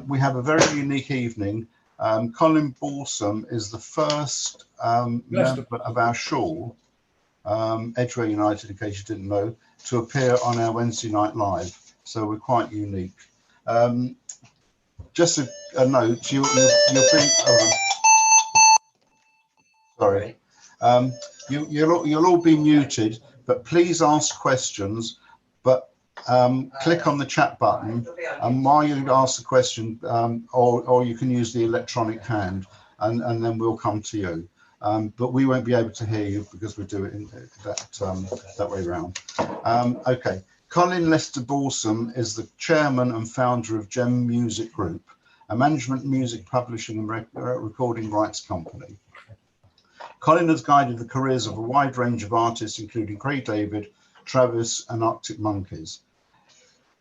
We have a very unique evening. Colin Balsam is the first member of our shawl, Edgware United, in case you didn't know, to appear on our Wednesday Night Live. So we're quite unique. Just a note, you'll be... sorry. You'll all be muted, but please ask questions. But click on the chat button, and while you ask the question, or you can use the electronic hand, and then we'll come to you. But we won't be able to hear you because we do it in that way around. Okay, Colin Lester Balsam is the chairman and founder of JEM Music Group, a management music publishing and recording rights company. Colin has guided the careers of a wide range of artists, including Craig David, Travis, and Arctic Monkeys.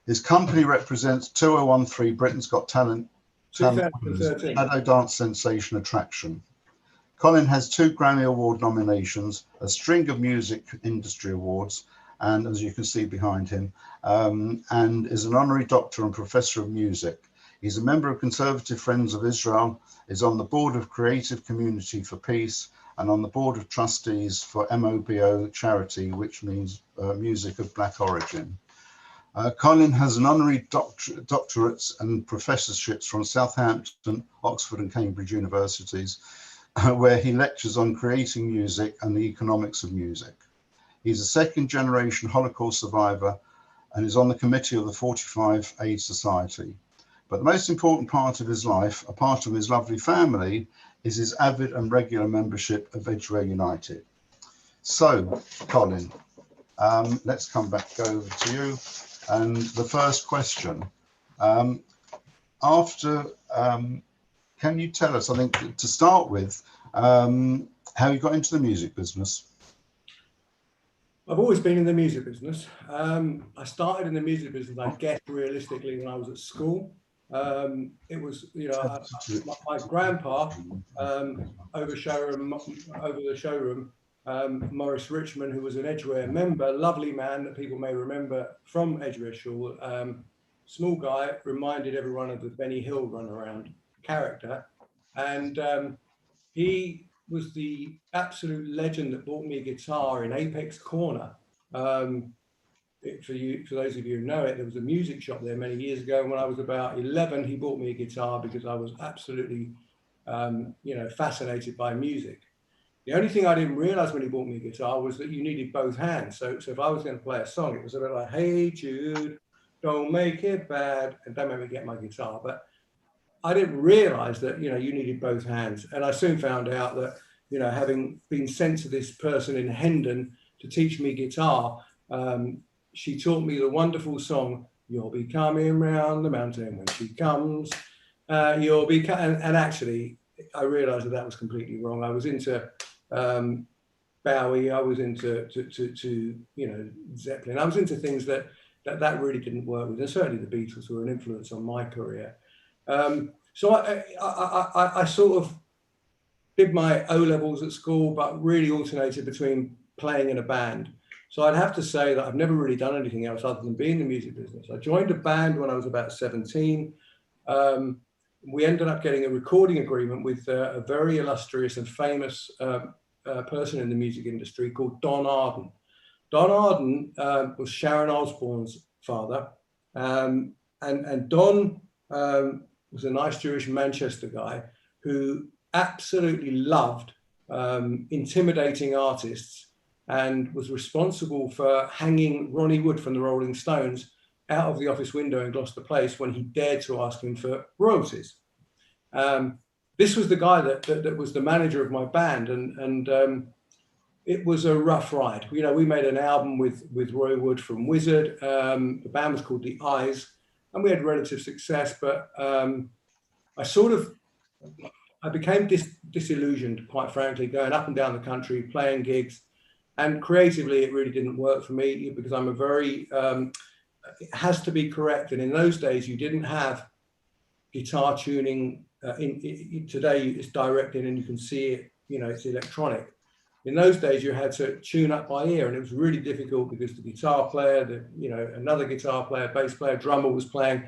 His company represents 2013 Britain's Got Talent Shadow Dance Sensation Attraction. Colin has 2 Grammy Award nominations, a string of music industry awards, and as you can see behind him, and is an honorary doctor and professor of music. He's a member of Conservative Friends of Israel, is on the board of Creative Community for Peace, and on the board of trustees for MOBO charity, which means Music of Black Origin. Colin has an honorary doctorates and professorships from Southampton, Oxford and Cambridge universities, where he lectures on creating music and the economics of music. He's a second-generation Holocaust survivor and is on the committee of the 45 Aid Society. But the most important part of his life, apart from his lovely family, is his avid and regular membership of Edgware United. So, Colin, let's come back over to you. And the first question, can you tell us, I think to start with, how you got into the music business? I've always been in the music business. I started in the music business, I guess, realistically, when I was at school. It was, you know, my grandpa over the showroom, Maurice Richmond, who was an Edgware member, lovely man that people may remember from Edgware Shaw, small guy, reminded everyone of the Benny Hill runaround character. And he was the absolute legend that bought me a guitar in Apex Corner. For those of you who know it, there was a music shop there many years ago. And when I was about 11, he bought me a guitar because I was absolutely, fascinated by music. The only thing I didn't realize when he bought me a guitar was that you needed both hands. So if I was going to play a song, it was a bit like, hey, Jude, don't make it bad, and don't make me get my guitar. But I didn't realize that, you needed both hands. And I soon found out that, having been sent to this person in Hendon to teach me guitar, she taught me the wonderful song, "You'll be coming round the mountain when she comes." You'll be, and actually, I realized that was completely wrong. I was into Bowie, I was into Zeppelin. I was into things that really didn't work with, and certainly the Beatles were an influence on my career. So I sort of did my O-levels at school, but really alternated between playing in a band. So I'd have to say that I've never really done anything else other than be in the music business. I joined a band when I was about 17. We ended up getting a recording agreement with a very illustrious and famous person in the music industry called Don Arden. Don Arden was Sharon Osbourne's father. And Don was a nice Jewish Manchester guy who absolutely loved intimidating artists and was responsible for hanging Ronnie Wood from the Rolling Stones out of the office window in Gloucester Place when he dared to ask him for royalties. This was the guy that was the manager of my band, and it was a rough ride. We made an album with Roy Wood from Wizard. The band was called The Eyes, and we had relative success, but I became disillusioned, quite frankly, going up and down the country, playing gigs. And creatively, it really didn't work for me because I'm it has to be correct. And in those days, you didn't have guitar tuning. Today, it's direct in and you can see it, it's electronic. In those days, you had to tune up by ear, and it was really difficult because the guitar player, another guitar player, bass player, drummer was playing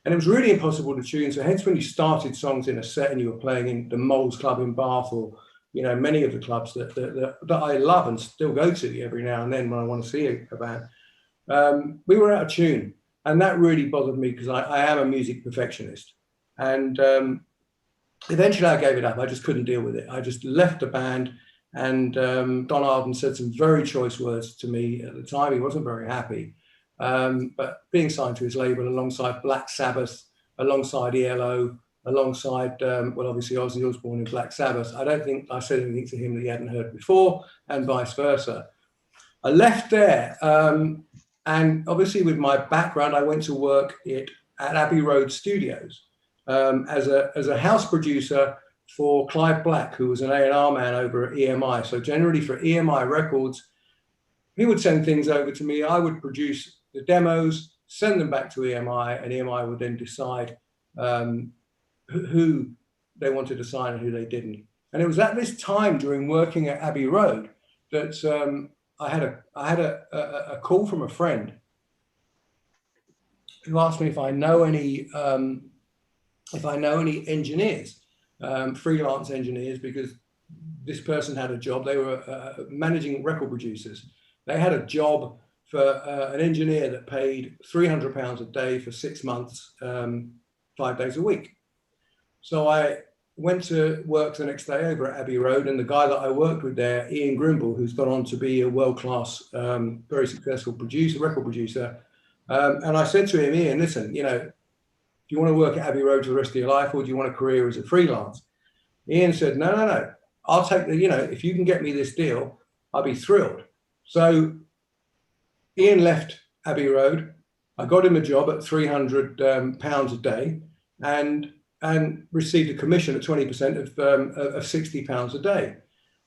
And it was really impossible to tune. So hence when you started songs in a set and you were playing in the Moles Club in Bath, or, you know, many of the clubs that I love and still go to every now and then when I want to see a band, we were out of tune. And that really bothered me because I am a music perfectionist. And eventually I gave it up. I just couldn't deal with it. I just left the band, and Don Arden said some very choice words to me at the time. He wasn't very happy. But being signed to his label alongside Black Sabbath, alongside ELO, alongside, well, obviously Ozzy Osbourne in Black Sabbath, I don't think I said anything to him that he hadn't heard before, and vice versa. I left there, and obviously with my background, I went to work at Abbey Road Studios as a house producer for Clive Black, who was an A&R man over at EMI. So generally for EMI Records, he would send things over to me. I would produce the demos, send them back to EMI, and EMI would then decide who they wanted to sign and who they didn't. And it was at this time during working at Abbey Road that I had a call from a friend who asked me if I know any engineers, freelance engineers, because this person had a job. They were managing record producers. They had a job for an engineer that paid £300 a day for 6 months, 5 days a week. So I went to work the next day over at Abbey Road, and the guy that I worked with there, Ian Grimble, who's gone on to be a world-class, very successful record producer. And I said to him, Ian, listen, you know, do you want to work at Abbey Road for the rest of your life, or do you want a career as a freelance? Ian said, no, I'll take the, you know, if you can get me this deal, I'll be thrilled. So Ian left Abbey Road. I got him a job at £300 a day, and received a commission at 20% of £60 a day.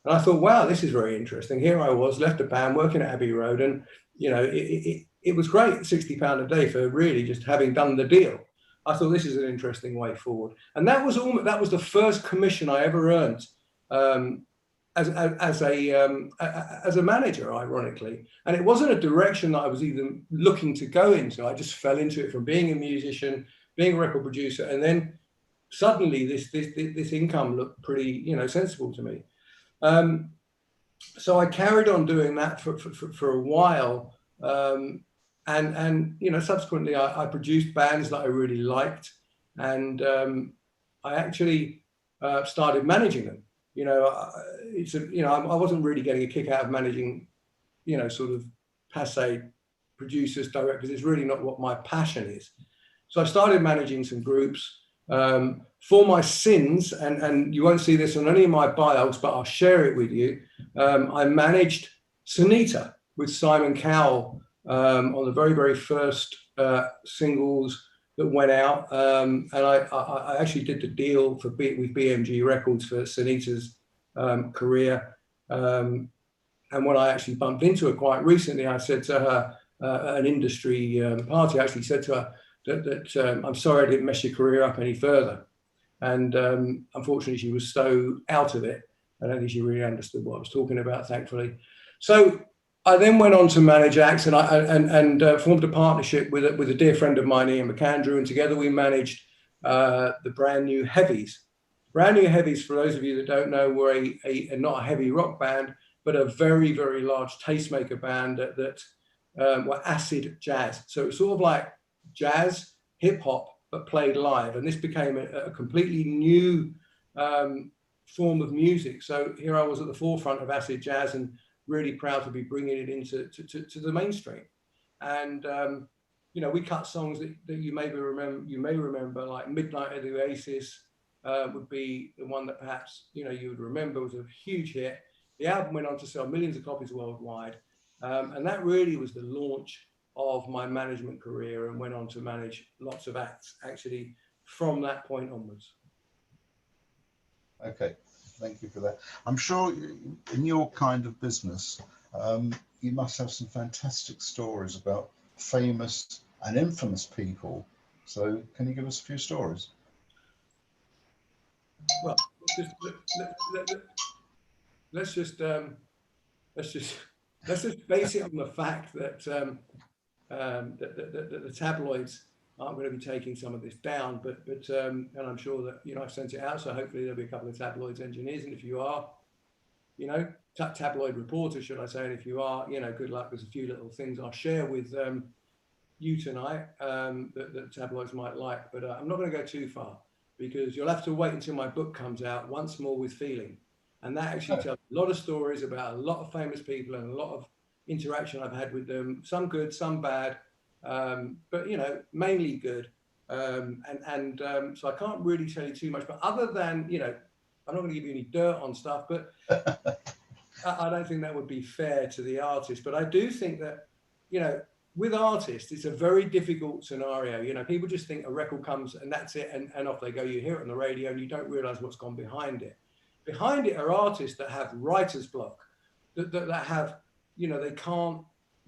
And I thought, wow, this is very interesting. Here I was, left a band, working at Abbey Road, and you know, it was great, £60 a day for really just having done the deal. I thought this is an interesting way forward. And that was the first commission I ever earned as a manager, ironically. And it wasn't a direction that I was even looking to go into. I just fell into it from being a musician, being a record producer, and then suddenly this income looked pretty, you know, sensible to me. So I carried on doing that for a while, and you know, subsequently I produced bands that I really liked, and I actually started managing them. You know, I wasn't really getting a kick out of managing, you know, sort of passé producers, directors. It's really not what my passion is. So I started managing some groups. For my sins, and you won't see this on any of my bios, but I'll share it with you. I managed Sunita with Simon Cowell on the very, very first singles that went out. And I actually did the deal with BMG Records for Sunita's career. And when I actually bumped into her quite recently, I said to her at an industry party, I actually said to her that I'm sorry I didn't mess your career up any further. And unfortunately, she was so out of it, I don't think she really understood what I was talking about, thankfully. So I then went on to manage acts, and formed a partnership with a dear friend of mine, Ian McAndrew, and together we managed the Brand New Heavies. Brand New Heavies, for those of you that don't know, were not a heavy rock band, but a very, very large tastemaker band that were acid jazz. So it was sort of like jazz, hip hop, but played live. And this became a completely new form of music. So here I was at the forefront of acid jazz, and really proud to be bringing it into to the mainstream. And you know, we cut songs that you may remember, like Midnight of the Oasis would be the one that perhaps, you know, you would remember was a huge hit. The album went on to sell millions of copies worldwide, and that really was the launch of my management career, and went on to manage lots of acts actually from that point onwards. Okay, thank you for that. I'm sure in your kind of business, you must have some fantastic stories about famous and infamous people. So can you give us a few stories? Well, let's just base it on the fact that the tabloids I'm going to be taking some of this down, and I'm sure that, you know, I've sent it out, so hopefully there'll be a couple of tabloids engineers, and if you are, you know, tabloid reporters, should I say, and if you are, you know, good luck. There's a few little things I'll share with you tonight that tabloids might like, but I'm not going to go too far, because you'll have to wait until my book comes out, Once More with Feeling, and that actually tells a lot of stories about a lot of famous people and a lot of interaction I've had with them, some good, some bad, but, you know, mainly good. So I can't really tell you too much, but other than, you know, I'm not going to give you any dirt on stuff, but I don't think that would be fair to the artist. But I do think that, you know, with artists, it's a very difficult scenario. You know, people just think a record comes and that's it, and off they go. You hear it on the radio and you don't realize what's gone behind it. Behind it are artists that have writer's block, that have, you know, they can't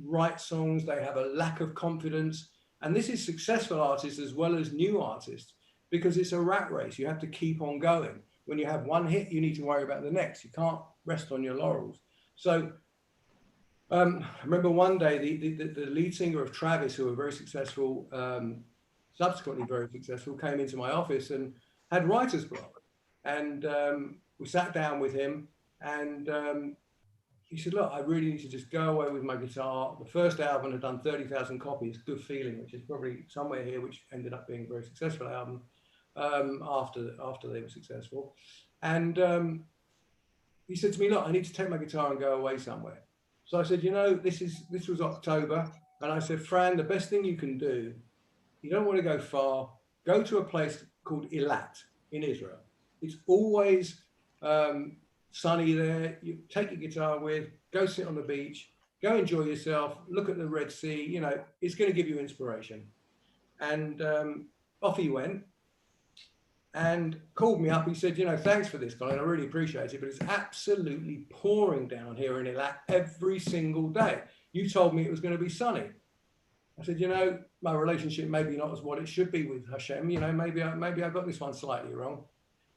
write songs, they have a lack of confidence. And this is successful artists as well as new artists, because it's a rat race. You have to keep on going. When you have one hit, you need to worry about the next. You can't rest on your laurels. So I remember one day the lead singer of Travis, who were very successful, subsequently very successful, came into my office and had writer's block. And we sat down with him, and he said, look, I really need to just go away with my guitar. The first album had done 30,000 copies, Good Feeling, which is probably somewhere here, which ended up being a very successful album after they were successful. And he said to me, look, I need to take my guitar and go away somewhere. So I said, you know, this was October. And I said, Fran, the best thing you can do, you don't want to go far, go to a place called Eilat in Israel. It's always sunny there. You take your guitar with, go sit on the beach, go enjoy yourself, look at the Red Sea. You know, it's going to give you inspiration. And off he went and called me up. He said, you know, thanks for this, Colin. I really appreciate it, but it's absolutely pouring down here in Eilat every single day. You told me it was going to be sunny. I said, you know, my relationship maybe not as what it should be with Hashem. You know, maybe I got this one slightly wrong.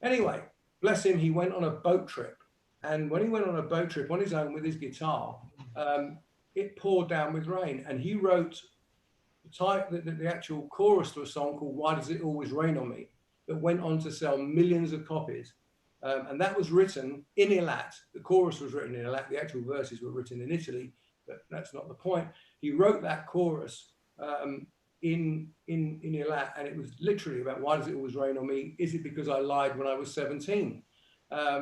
Anyway, bless him, he went on a boat trip. And when he went on a boat trip on his own with his guitar, it poured down with rain. And he wrote the actual chorus to a song called Why Does It Always Rain on Me, that went on to sell millions of copies. And that was written in Eilat. The chorus was written in Eilat. The actual verses were written in Italy, but that's not the point. He wrote that chorus in Eilat, and it was literally about, why does it always rain on me? Is it because I lied when I was 17?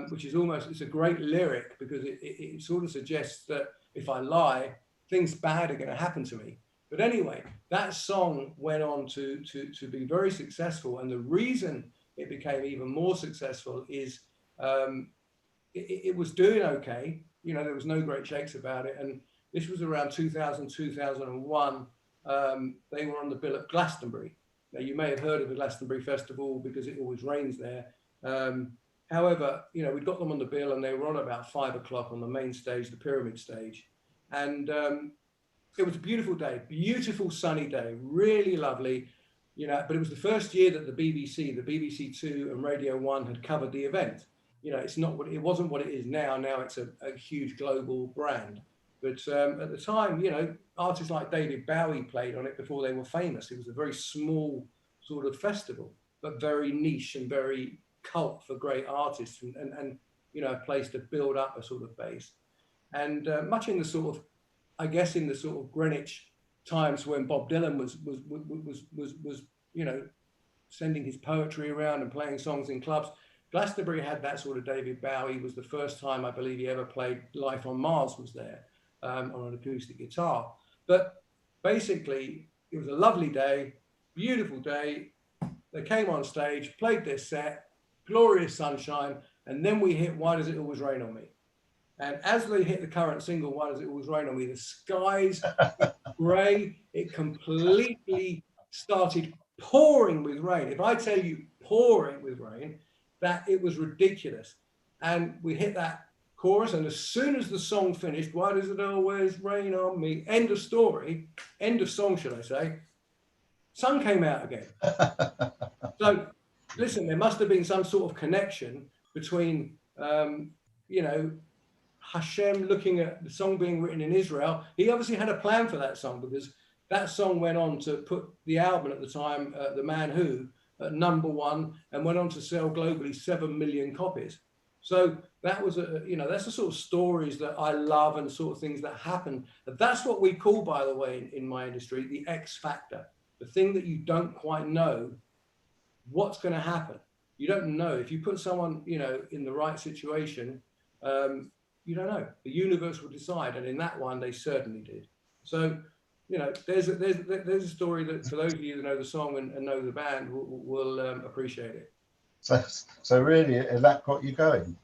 Which is almost, it's a great lyric, because it sort of suggests that if I lie, things bad are going to happen to me. But anyway, that song went on to be very successful. And the reason it became even more successful is it was doing okay. You know, there was no great shakes about it. And this was around 2000, 2001. They were on the bill at Glastonbury. Now, you may have heard of the Glastonbury Festival because it always rains there. However, you know, we'd got them on the bill, and they were on about 5 o'clock on the main stage, the pyramid stage. And it was a beautiful day, beautiful sunny day, really lovely, you know, but it was the first year that the BBC Two and Radio 1 had covered the event. You know, it wasn't what it is now. Now it's a huge global brand. But at the time, you know, artists like David Bowie played on it before they were famous. It was a very small sort of festival, but very niche and very cult for great artists, and you know, a place to build up a sort of base. And much in the sort of, I guess, in the sort of Greenwich times when Bob Dylan was you know, sending his poetry around and playing songs in clubs, Glastonbury had that sort of. David Bowie was the first time, I believe, he ever played Life on Mars was there on an acoustic guitar. But basically, it was a lovely day, beautiful day. They came on stage, played their set, glorious sunshine, and then we hit Why Does It Always Rain on Me? And as they hit the current single, Why Does It Always Rain on Me, the skies grey, it completely started pouring with rain. If I tell you pouring with rain, that it was ridiculous. And we hit that chorus, and as soon as the song finished, Why Does It Always Rain on Me? End of story, end of song, should I say. Sun came out again. So, listen, there must have been some sort of connection between, you know, Hashem looking at the song being written in Israel. He obviously had a plan for that song, because that song went on to put the album at the time, The Man Who, at #1, and went on to sell globally 7 million copies. So that was that's the sort of stories that I love and the sort of things that happen. That's what we call, by the way, in my industry, the X factor, the thing that you don't quite know what's going to happen. You don't know if you put someone, in the right situation. You don't know. The universe will decide, and in that one, they certainly did. So, there's a story that, for those of you that know the song and know the band, will appreciate it. So really, that got you going?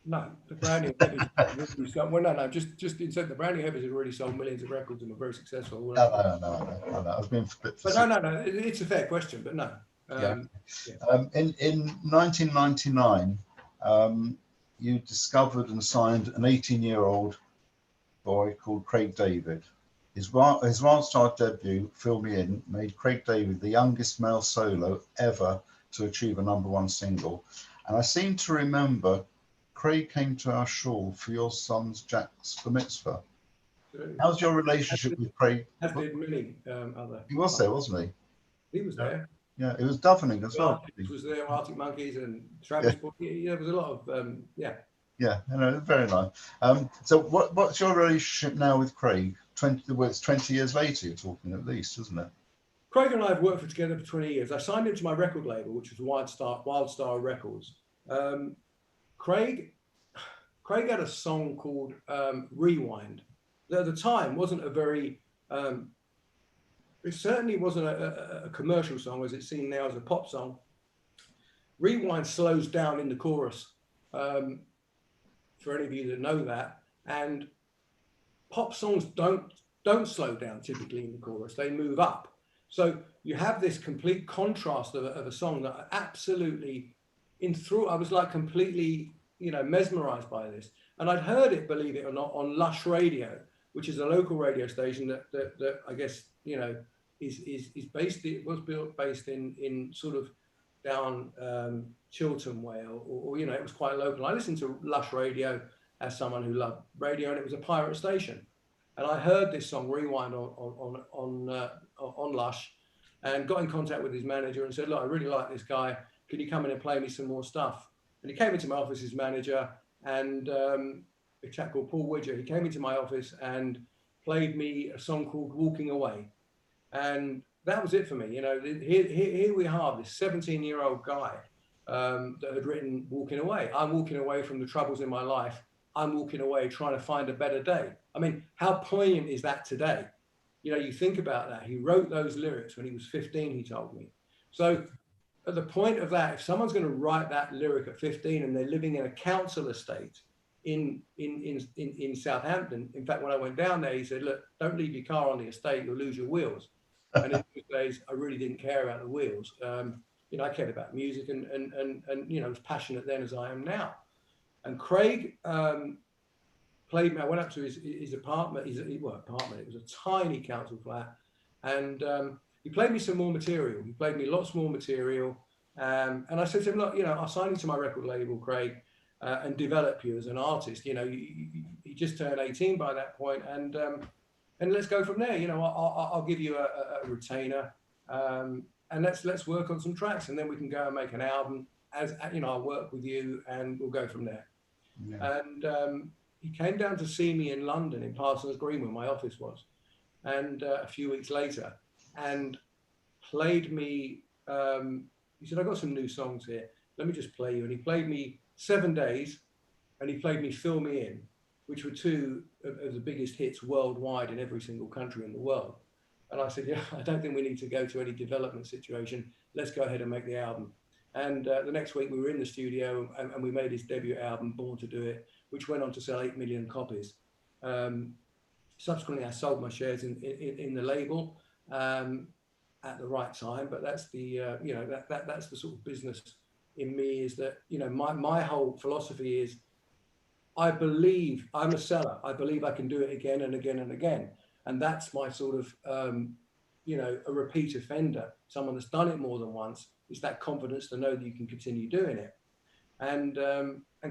No, the Brownie Heavies really sold. Well, no, just instead, the Brownie Heavies have already sold millions of records and were very successful. No. I was being but no. It's a fair question, but no. In 1999, you discovered and signed an 18-year-old boy called Craig David. His Wildstar debut, Fill Me In, made Craig David the youngest male solo ever to achieve a #1 single. And I seem to remember Craig came to our shul for your son's Jack's bar mitzvah. How's your relationship with Craig? As did many other. He was there, wasn't he? He was there. Yeah, it was deafening as well. It was there, Arctic Monkeys and Travis. Yeah, there was a lot of Yeah, very nice. So what's your relationship now with Craig? It's 20 years later, you're talking at least, isn't it? Craig and I have worked together for 20 years. I signed him to my record label, which was Wildstar Records. Craig had a song called Rewind. At the time, wasn't a very it certainly wasn't a commercial song as it's seen now as a pop song. Rewind slows down in the chorus, for any of you that know that. And pop songs don't slow down typically in the chorus; they move up. So you have this complete contrast of a song that absolutely I was like completely mesmerized by this. And I'd heard it, believe it or not, on Lush Radio, which is a local radio station that I guess is based. It was based in sort of down Chiltern way, or it was quite local. I listened to Lush Radio as someone who loved radio, and it was a pirate station. And I heard this song Rewind on Lush, and got in contact with his manager and said, "Look, I really like this guy. Can you come in and play me some more stuff?" And he came into my office, his manager, and a chap called Paul Widger. He came into my office and played me a song called Walking Away. And that was it for me. Here we are, this 17-year-old guy that had written Walking Away. I'm walking away from the troubles in my life. I'm walking away trying to find a better day. I mean, how poignant is that today? You think about that. He wrote those lyrics when he was 15, he told me. So at the point of that, if someone's going to write that lyric at 15 and they're living in a council estate in Southampton, in fact, when I went down there, he said, "Look, don't leave your car on the estate, you'll lose your wheels." And in those days, I really didn't care about the wheels. I cared about music and was passionate then as I am now. And Craig played me. I went up to his apartment. It was a tiny council flat, and he played me some more material. He played me lots more material, and I said to him, "Look, I'll sign you to my record label, Craig, and develop you as an artist. You just turned 18 by that point, and let's go from there. I'll give you a retainer, and let's work on some tracks, and then we can go and make an album. I'll work with you, and we'll go from there." Yeah. And he came down to see me in London, in Parsons Green, where my office was, and a few weeks later, and played me. He said, "I've got some new songs here. Let me just play you." And he played me 7 Days, and he played me Fill Me In, which were two of the biggest hits worldwide in every single country in the world. And I said, "Yeah, I don't think we need to go to any development situation. Let's go ahead and make the album." And the next week we were in the studio and we made his debut album, Born to Do It, which went on to sell 8 million copies. Subsequently, I sold my shares in the label at the right time. But that's the that's the sort of business in me, is that my whole philosophy is, I believe I'm a seller. I believe I can do it again and again and again. And that's my sort of, a repeat offender, someone that's done it more than once. It's that confidence to know that you can continue doing it. And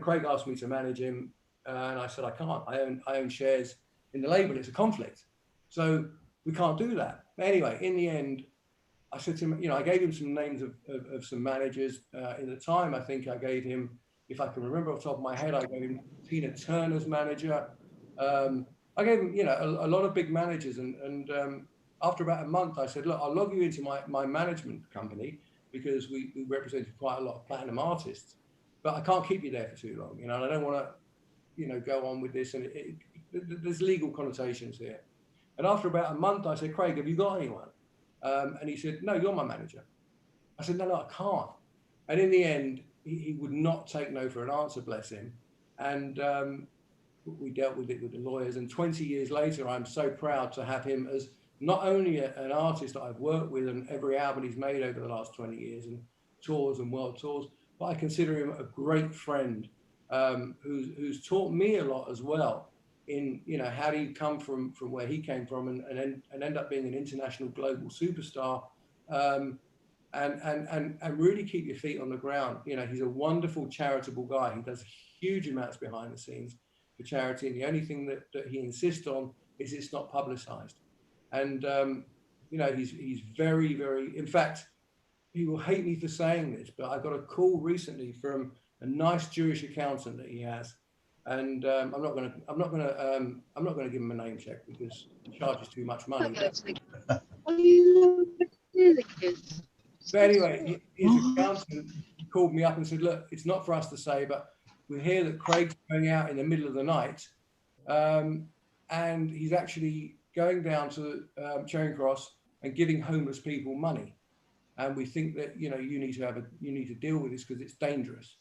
Craig asked me to manage him. And I said, "I can't. I own shares in the label. It's a conflict." So we can't do that. Anyway, in the end, I said to him, you know, I gave him some names of some managers. In the time, I think I gave him, if I can remember off the top of my head, I gave him Tina Turner's manager. I gave him, you know, a lot of big managers. And after about a month, I said, look, I'll log you into my management company because we represented quite a lot of platinum artists, but I can't keep you there for too long. You know, and I don't want to, you know, go on with this. And there's legal connotations here. And after about a month, I said, Craig, have you got anyone? And he said, no, you're my manager. I said, no, I can't. And in the end, he would not take no for an answer, bless him. And we dealt with it with the lawyers. And 20 years later, I'm so proud to have him as not only an artist that I've worked with and every album he's made over the last 20 years and tours and world tours, but I consider him a great friend who's taught me a lot as well in, you know, how do you come from where he came from and end up being an international global superstar, and really keep your feet on the ground. You know, he's a wonderful charitable guy. He does huge amounts behind the scenes for charity, and the only thing that he insists on is it's not publicized. And you know, he's very, very, in fact, he will hate me for saying this, but I got a call recently from a nice Jewish accountant that he has, and I'm not going to give him a name check because he charges too much money. But anyway, his accountant called me up and said, look, it's not for us to say, but we hear that Craig's going out in the middle of the night, and he's actually going down to Charing Cross and giving homeless people money. And we think that, you know, you need to deal with this because it's dangerous.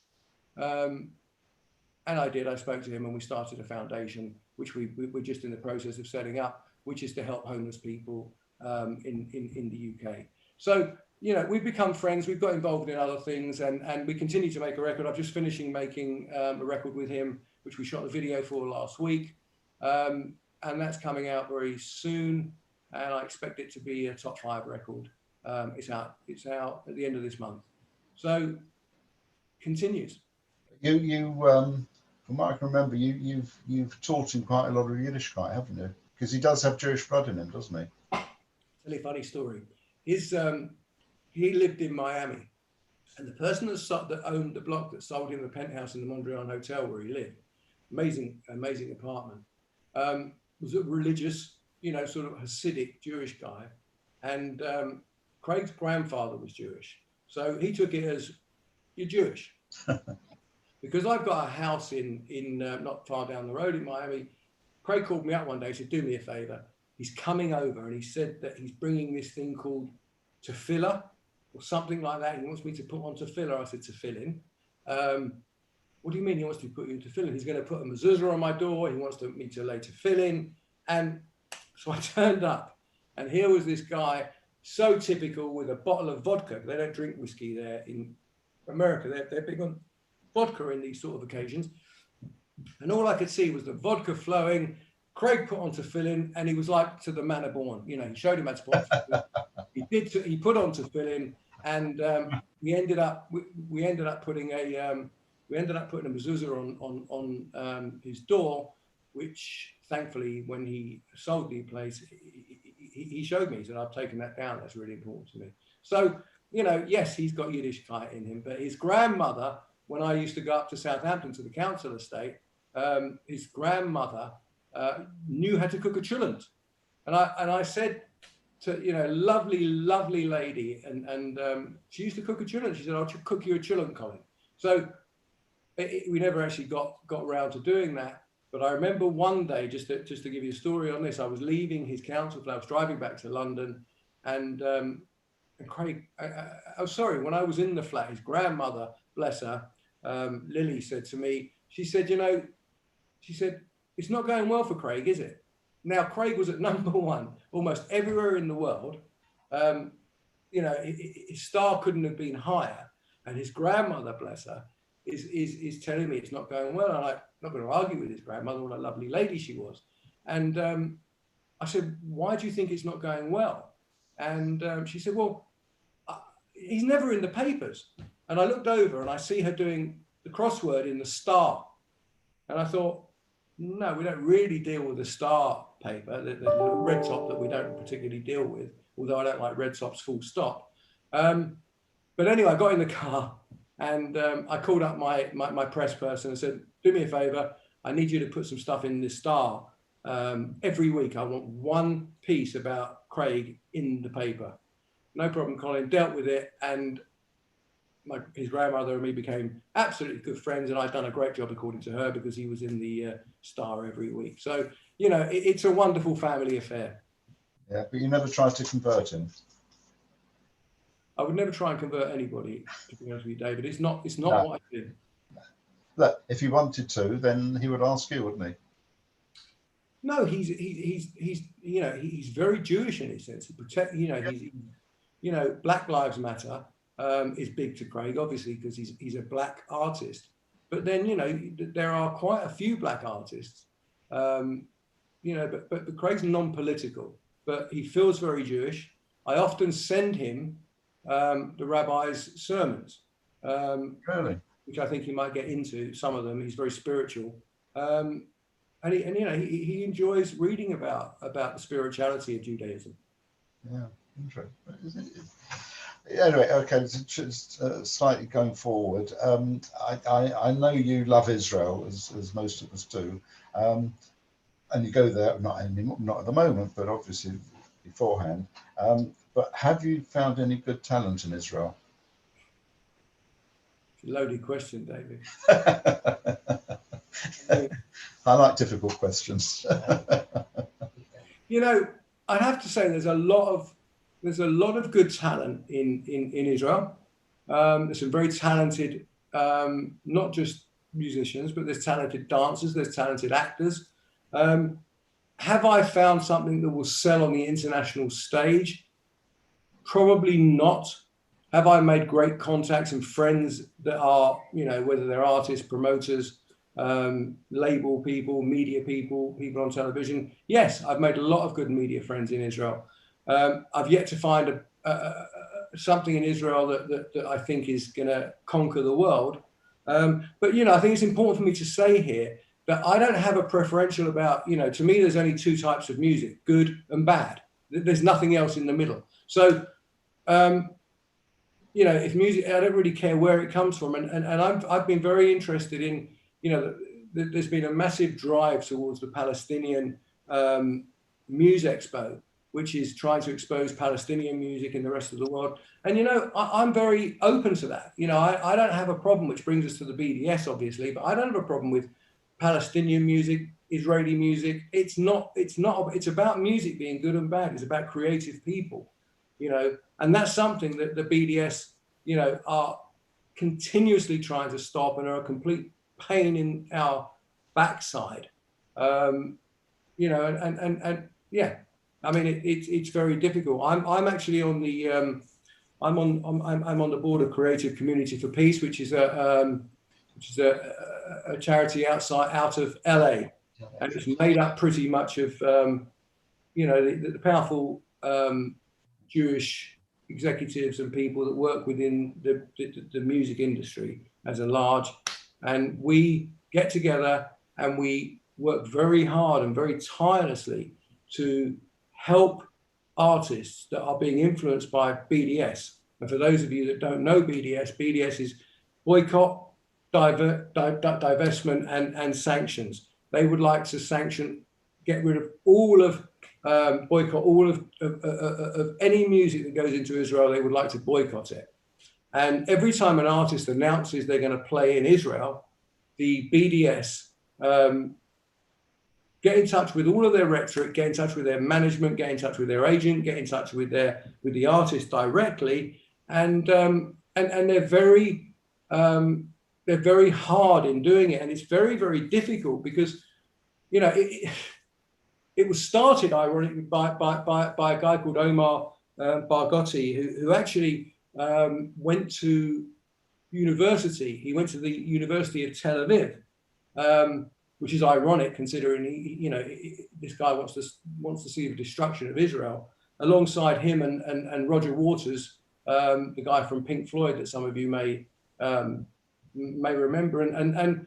And I did. I spoke to him and we started a foundation, which we're just in the process of setting up, which is to help homeless people in the UK. So, you know, we've become friends. We've got involved in other things, and we continue to make a record. I'm just finishing making a record with him, which we shot the video for last week. And that's coming out very soon. And I expect it to be a top 5 record. It's out at the end of this month. So continues. From what I can remember, you've taught him quite a lot of Yiddishkeit, haven't you? Because he does have Jewish blood in him, doesn't he? Tell you a funny story. He lived in Miami, and the person that owned the block that sold him the penthouse in the Mondrian Hotel where he lived, amazing apartment, was a religious, you know, sort of Hasidic Jewish guy, and Craig's grandfather was Jewish, so he took it as, you're Jewish. Because I've got a house in not far down the road in Miami. Craig called me up one day, said, do me a favor. He's coming over, and he said that he's bringing this thing called tefillah or something like that. He wants me to put on tefillah. I said, tefillin. What do you mean he wants to put you in tefillin? He's going to put a mezuzah on my door. He wants me to lay tefillin. And so I turned up, and here was this guy, so typical, with a bottle of vodka. They don't drink whiskey there in America. They're big on vodka in these sort of occasions. And all I could see was the vodka flowing. Craig put on tefillin, and he was like to the manner born. You know, he showed him how to put on tefillin. He put on tefillin, and we ended up putting a mezuzah on his door, which thankfully, when he sold the place, he showed me. He said, I've taken that down. That's really important to me. So, you know, yes, he's got Yiddishkeit in him, but his grandmother, when I used to go up to Southampton to the council estate, his grandmother knew how to cook a chulent. And I said to, you know, lovely lady, and she used to cook a chulent. She said, I'll cook you a chulent, Colin. So we never actually got around to doing that. But I remember one day, just to give you a story on this, I was leaving his council flat, I was driving back to London, and Craig, when I was in the flat, his grandmother, bless her, Lily, said to me, she said, it's not going well for Craig, is it? Now, Craig was at #1 almost everywhere in the world. You know, his star couldn't have been higher. And his grandmother, bless her, is telling me it's not going well. And I'm not going to argue with his grandmother, what a lovely lady she was. And I said, why do you think it's not going well? And she said, well, he's never in the papers. And I looked over and I see her doing the crossword in the Star. And I thought, no, we don't really deal with the Star top paper, the red top that we don't particularly deal with, although I don't like red tops full stop. But anyway, I got in the car and I called up my press person and said, do me a favor, I need you to put some stuff in the Star. Every week I want one piece about Craig in the paper. No problem, Colin, dealt with it, and his grandmother and me became absolutely good friends, and I'd done a great job according to her because he was in the Star every week. So, you know, it's a wonderful family affair. Yeah, but you never tried to convert him. I would never try and convert anybody, to be honest with you, David. It's not No. what I do. Look, if he wanted to, then he would ask you, wouldn't he? No, he's you know, he's very Jewish in his sense. He protect, you know, he's, you know, Black Lives Matter is big to Craig, obviously, because he's a black artist. But then, you know, there are quite a few black artists, you know, but Craig's non-political, but he feels very Jewish. I often send him the rabbi's sermons, Really? which I think he might get into some of them. He's very spiritual. And you know, he enjoys reading about the spirituality of Judaism. Yeah, interesting. Anyway, okay, just slightly going forward. I know you love Israel as most of us do, and you go there not at the moment, but obviously beforehand. But have you found any good talent in Israel? Loaded question, David. I like difficult questions. You know, I have to say there's a lot of good talent in Israel. There's some very talented, not just musicians, but there's talented dancers, there's talented actors. Have I found something that will sell on the international stage? Probably not. Have I made great contacts and friends that are, you know, whether they're artists, promoters, label people, media people, people on television? Yes, I've made a lot of good media friends in Israel. I've yet to find something in Israel that I think is going to conquer the world. But, you know, I think it's important for me to say here that I don't have a preferential about, you know, to me, there's only two types of music, good and bad. There's nothing else in the middle. So, you know, if music, I don't really care where it comes from. And I've been very interested in, you know, there's been a massive drive towards the Palestinian Music Expo, which is trying to expose Palestinian music in the rest of the world. And, you know, I'm very open to that. You know, I don't have a problem, which brings us to the BDS, obviously, but I don't have a problem with Palestinian music, Israeli music. It's about music being good and bad. It's about creative people, you know, and that's something that the BDS, you know, are continuously trying to stop and are a complete pain in our backside. You know, and yeah, I mean, it's very difficult. I'm actually on the I'm on the board of Creative Community for Peace, which is a charity out of LA, and it's made up pretty much of you know, the powerful Jewish executives and people that work within the music industry as a large, and we get together and we work very hard and very tirelessly to help artists that are being influenced by BDS. And for those of you that don't know BDS is boycott, divestment, and sanctions. They would like to get rid of all of, boycott all of any music that goes into Israel. They would like to boycott it. And every time an artist announces they're going to play in Israel, the BDS get in touch with all of their rhetoric, get in touch with their management, get in touch with their agent, get in touch with the artist directly, and they're very hard in doing it, and it's very, very difficult because, you know, it was started ironically by a guy called Omar Barghouti, who actually went to university. He went to the University of Tel Aviv, which is ironic considering this guy wants to see the destruction of Israel. Alongside him and Roger Waters, the guy from Pink Floyd that some of you may remember, and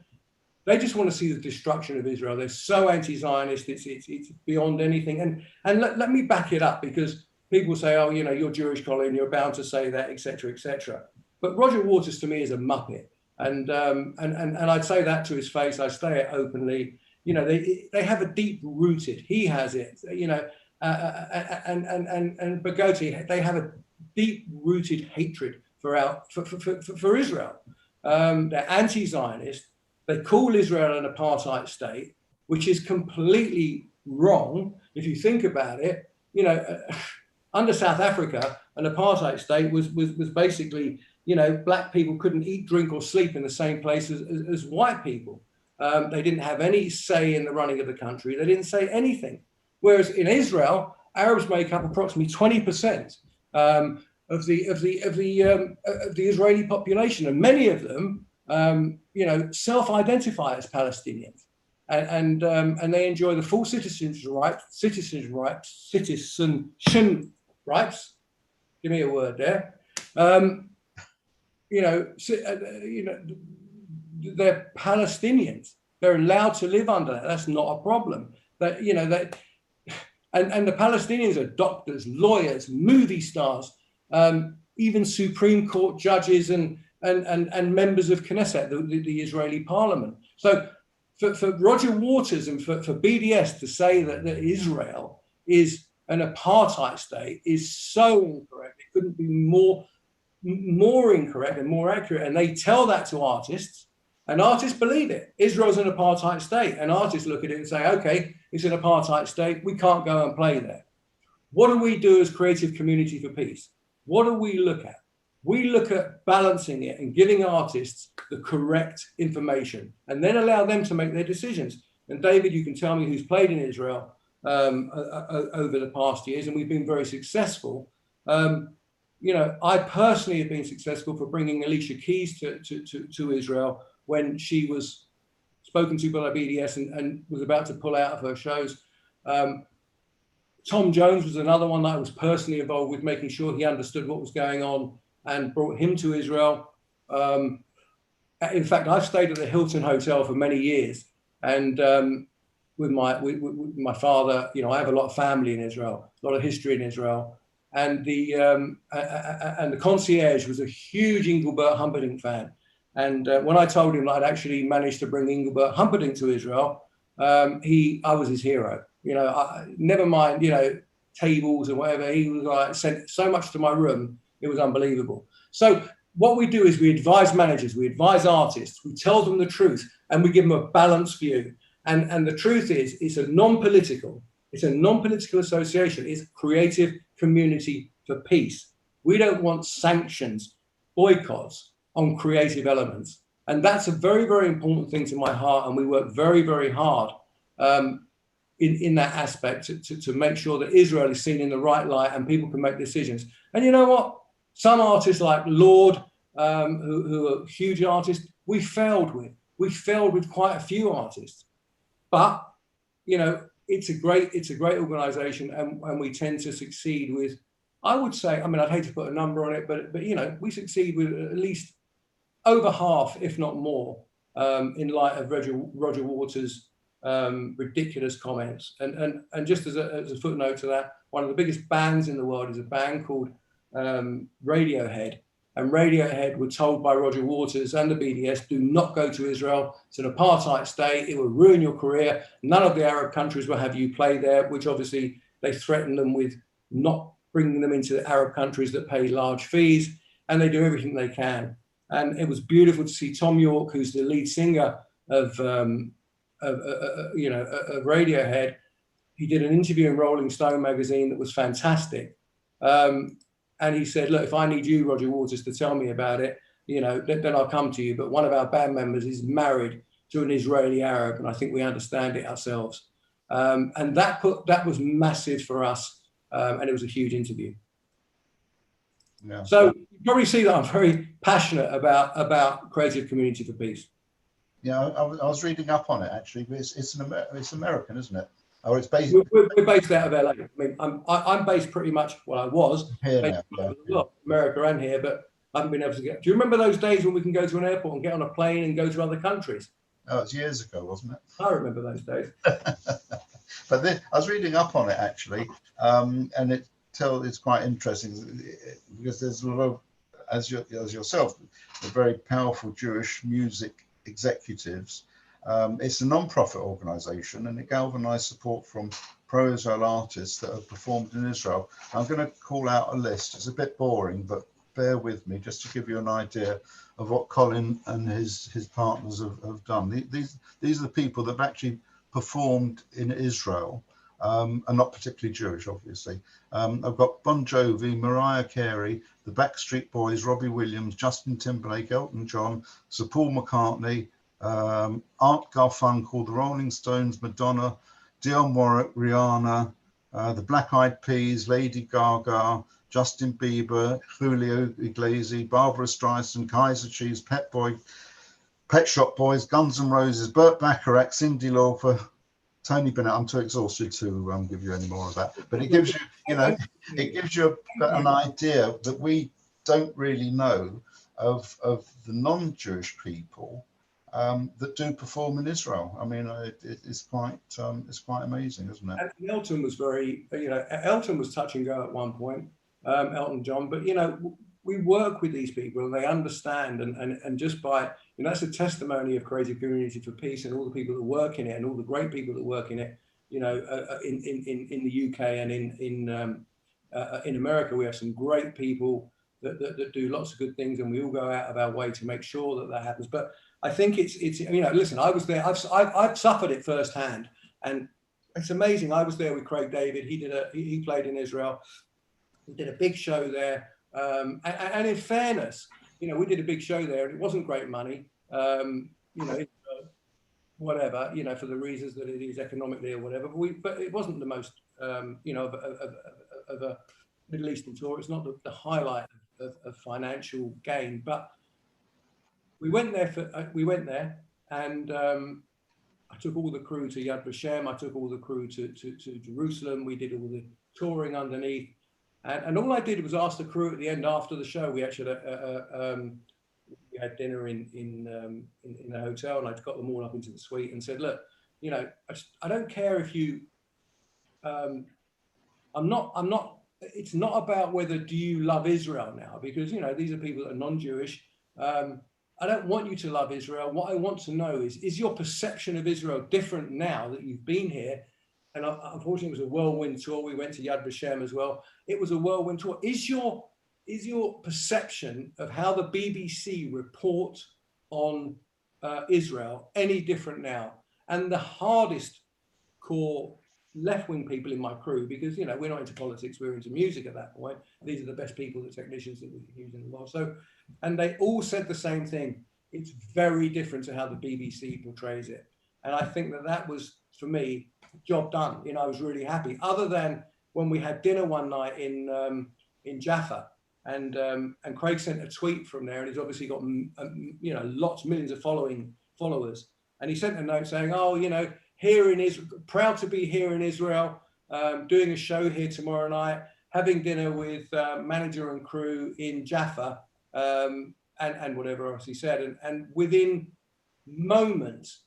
They just want to see the destruction of Israel. They're so anti-Zionist, it's beyond anything. And let me back it up, because people say, oh, you know, you're Jewish, Colin, you're bound to say that, etc., etc. But Roger Waters to me is a muppet, and I'd say that to his face. I say it openly. You know, they have a deep rooted. He has it. You know, and Bagotti, they have a deep rooted hatred for Israel. They're anti-Zionist. They call Israel an apartheid state, which is completely wrong if you think about it. You know, under South Africa, an apartheid state was basically, you know, black people couldn't eat, drink, or sleep in the same place as white people. They didn't have any say in the running of the country. They didn't say anything. Whereas in Israel, Arabs make up approximately 20% of the Israeli population, and many of them, you know, self-identify as Palestinians, and they enjoy the full citizenship rights. Give me a word there. You know, they're Palestinians. They're allowed to live under that. That's not a problem. That, you know, that, and the Palestinians are doctors, lawyers, movie stars, even Supreme Court judges and members of Knesset, the Israeli parliament. So for Roger Waters and for BDS to say that Israel is an apartheid state is so incorrect. It couldn't be more incorrect and more accurate. And they tell that to artists, and artists believe it. Israel's an apartheid state, and artists look at it and say, okay, it's an apartheid state. We can't go and play there. What do we do as Creative Community for Peace? What do we look at? We look at balancing it and giving artists the correct information, and then allow them to make their decisions. And David, you can tell me who's played in Israel over the past years, and we've been very successful. You know, I personally have been successful for bringing Alicia Keys to Israel when she was spoken to by BDS and was about to pull out of her shows. Tom Jones was another one that I was personally involved with, making sure he understood what was going on and brought him to Israel. In fact, I've stayed at the Hilton Hotel for many years, and with my father, you know, I have a lot of family in Israel, a lot of history in Israel, and the concierge was a huge Engelbert Humperdinck fan. And when I told him that I'd actually managed to bring Engelbert Humperdinck to Israel, I was his hero. You know, never mind, you know, tables and whatever. He was like, sent so much to my room, it was unbelievable. So what we do is we advise managers, we advise artists, we tell them the truth, and we give them a balanced view. And the truth is, it's a non-political association. It's Creative Community for Peace. We don't want sanctions, boycotts on creative elements. And that's a very, very important thing to my heart. And we work very, very hard in that aspect to make sure that Israel is seen in the right light and people can make decisions. And you know what? Some artists like Lord, who are huge artists, we failed with quite a few artists. But, you know, it's a great organization, and we tend to succeed with, I would say, I mean, I'd hate to put a number on it, but you know, we succeed with at least over half, if not more, in light of Roger Waters' ridiculous comments. And just as a footnote to that, one of the biggest bands in the world is a band called Radiohead. And Radiohead were told by Roger Waters and the BDS, do not go to Israel. It's an apartheid state. It will ruin your career. None of the Arab countries will have you play there, which obviously they threaten them with not bringing them into the Arab countries that pay large fees. And they do everything they can. And it was beautiful to see Tom York, who's the lead singer of Radiohead. He did an interview in Rolling Stone magazine that was fantastic. And he said, look, if I need you, Roger Waters, to tell me about it, you know, then I'll come to you. But one of our band members is married to an Israeli Arab, and I think we understand it ourselves. And that was massive for us, and it was a huge interview. Yeah. So you probably see that I'm very passionate about Creative Community for Peace. Yeah, I was reading up on it actually. But it's American, isn't it? Or it's based. We're based out of LA. I mean, I'm based pretty much. Well, I was here now, America and here, but I haven't been able to get. Do you remember those days when we can go to an airport and get on a plane and go to other countries? Oh, it's years ago, wasn't it? I remember those days. But I was reading up on it actually, and it's quite interesting because there's a lot of, as yourself, the very powerful Jewish music executives. It's a non-profit organisation, and it galvanised support from pro-Israel artists that have performed in Israel. I'm going to call out a list. It's a bit boring, but bear with me just to give you an idea of what Colin and his partners have done. These are the people that have actually performed in Israel, and not particularly Jewish, obviously. I've got Bon Jovi, Mariah Carey, the Backstreet Boys, Robbie Williams, Justin Timberlake, Elton John, Sir Paul McCartney, Art Garfunkel, the Rolling Stones, Madonna, Dionne Warwick, Rihanna, the Black Eyed Peas, Lady Gaga, Justin Bieber, Julio Iglesias, Barbara Streisand, Kaiser Chiefs, Pet Shop Boys, Guns N' Roses, Burt Bacharach, Cyndi Lauper, Tony Bennett. I'm too exhausted to give you any more of that, but it gives you, an idea that we don't really know of the non-Jewish people that do perform in Israel. I mean, it's quite amazing, isn't it? And Elton was Elton was touch and go at one point, Elton John, but we work with these people and they understand, and just by, that's a testimony of Creative Community for Peace and all the people that work in it and all the great people that work in it, in the UK and in America. We have some great people that do lots of good things, and we all go out of our way to make sure that happens. But I think it's listen, I was there, I've suffered it firsthand, and it's amazing. I was there with Craig David. He played in Israel. We did a big show there, and in fairness, we did a big show there, and it wasn't great money, whatever, for the reasons that it is economically or whatever. But it wasn't the most, of a Middle Eastern tour. It's not the highlight of financial gain, but we went there, and I took all the crew to Yad Vashem. I took all the crew to Jerusalem. We did all the touring underneath, and all I did was ask the crew at the end after the show. We actually we had dinner in a hotel, and I got them all up into the suite and said, look, I don't care if you. I'm not. It's not about whether do you love Israel now, because these are people that are non-Jewish. I don't want you to love Israel. What I want to know is your perception of Israel different now that you've been here? And unfortunately, it was a whirlwind tour. We went to Yad Vashem as well. It was a whirlwind tour. Is your perception of how the BBC report on Israel any different now? And the hardest core left-wing people in my crew, because we're not into politics, we're into music at that point. These are the best people, the technicians that we can use in the world. So, and they all said the same thing. It's very different to how the BBC portrays it. And I think that was, for me, job done. I was really happy. Other than when we had dinner one night in Jaffa, and Craig sent a tweet from there, and he's obviously got millions of followers, and he sent a note saying, here in Israel, proud to be here in Israel, doing a show here tomorrow night, having dinner with manager and crew in Jaffa, and whatever else he said. And within moments,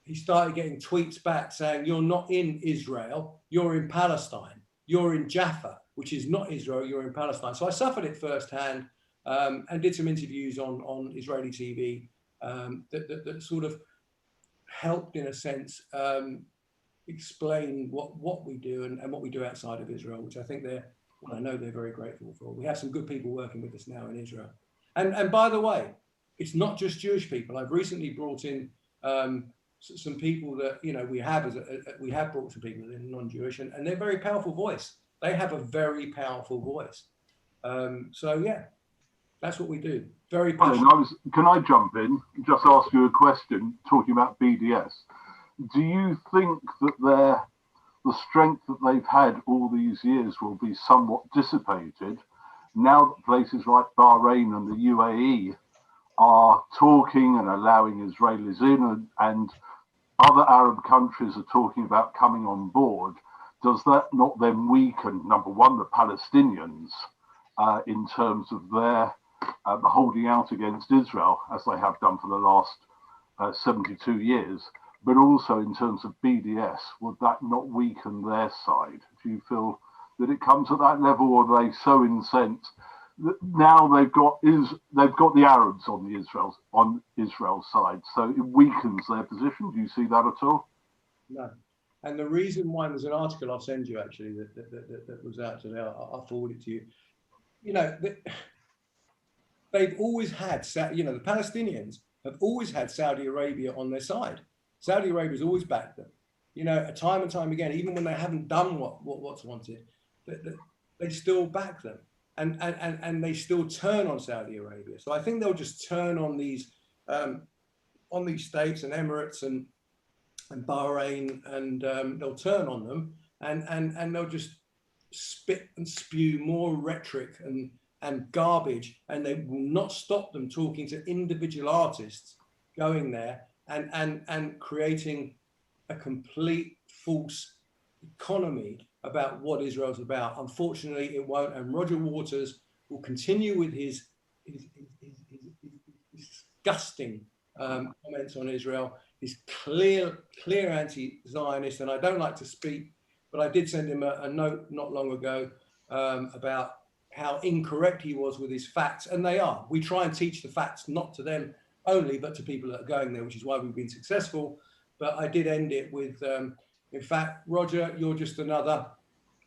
he started getting tweets back saying, you're not in Israel, you're in Palestine. You're in Jaffa, which is not Israel, you're in Palestine. So I suffered it firsthand, and did some interviews on Israeli TV that sort of helped, in a sense, explain what we do and what we do outside of Israel, which I think I know they're very grateful for. We have some good people working with us now in Israel. And by the way, it's not just Jewish people. I've recently brought in some people that we have brought some people in non-Jewish, and they're a very powerful voice. They have a very powerful voice. So yeah, that's what we do. Very passionate. Can I jump in? Just ask you a question. Talking about BDS, do you think that the strength that they've had all these years will be somewhat dissipated now that places like Bahrain and the UAE are talking and allowing Israelis in, and other Arab countries are talking about coming on board? Does that not then weaken, number one, the Palestinians in terms of their holding out against Israel, as they have done for the last 72 years, but also in terms of BDS, would that not weaken their side? Do you feel that it comes at that level, or are they so incensed that now they've got the Arabs on Israel's side, so it weakens their position? Do you see that at all? No. And the reason why, there's an article I'll send you actually that was out today. I'll forward it to you. You know, they've always had, you know, the Palestinians have always had Saudi Arabia on their side. Saudi Arabia's always backed them. You know, time and time again, even when they haven't done what's wanted, they still back them, and they still turn on Saudi Arabia. So I think they'll just turn on these states and Emirates and Bahrain, and they'll turn on them, and they'll just spit and spew more rhetoric and garbage, and they will not stop them talking to individual artists going there and creating a complete false economy about what Israel's about. Unfortunately, it won't. And Roger Waters will continue with his disgusting comments on Israel. He's clear anti-Zionist, and I don't like to speak, but I did send him a note not long ago about how incorrect he was with his facts, and they are. We try and teach the facts not to them only, but to people that are going there, which is why we've been successful. But I did end it with, in fact, Roger, you're just another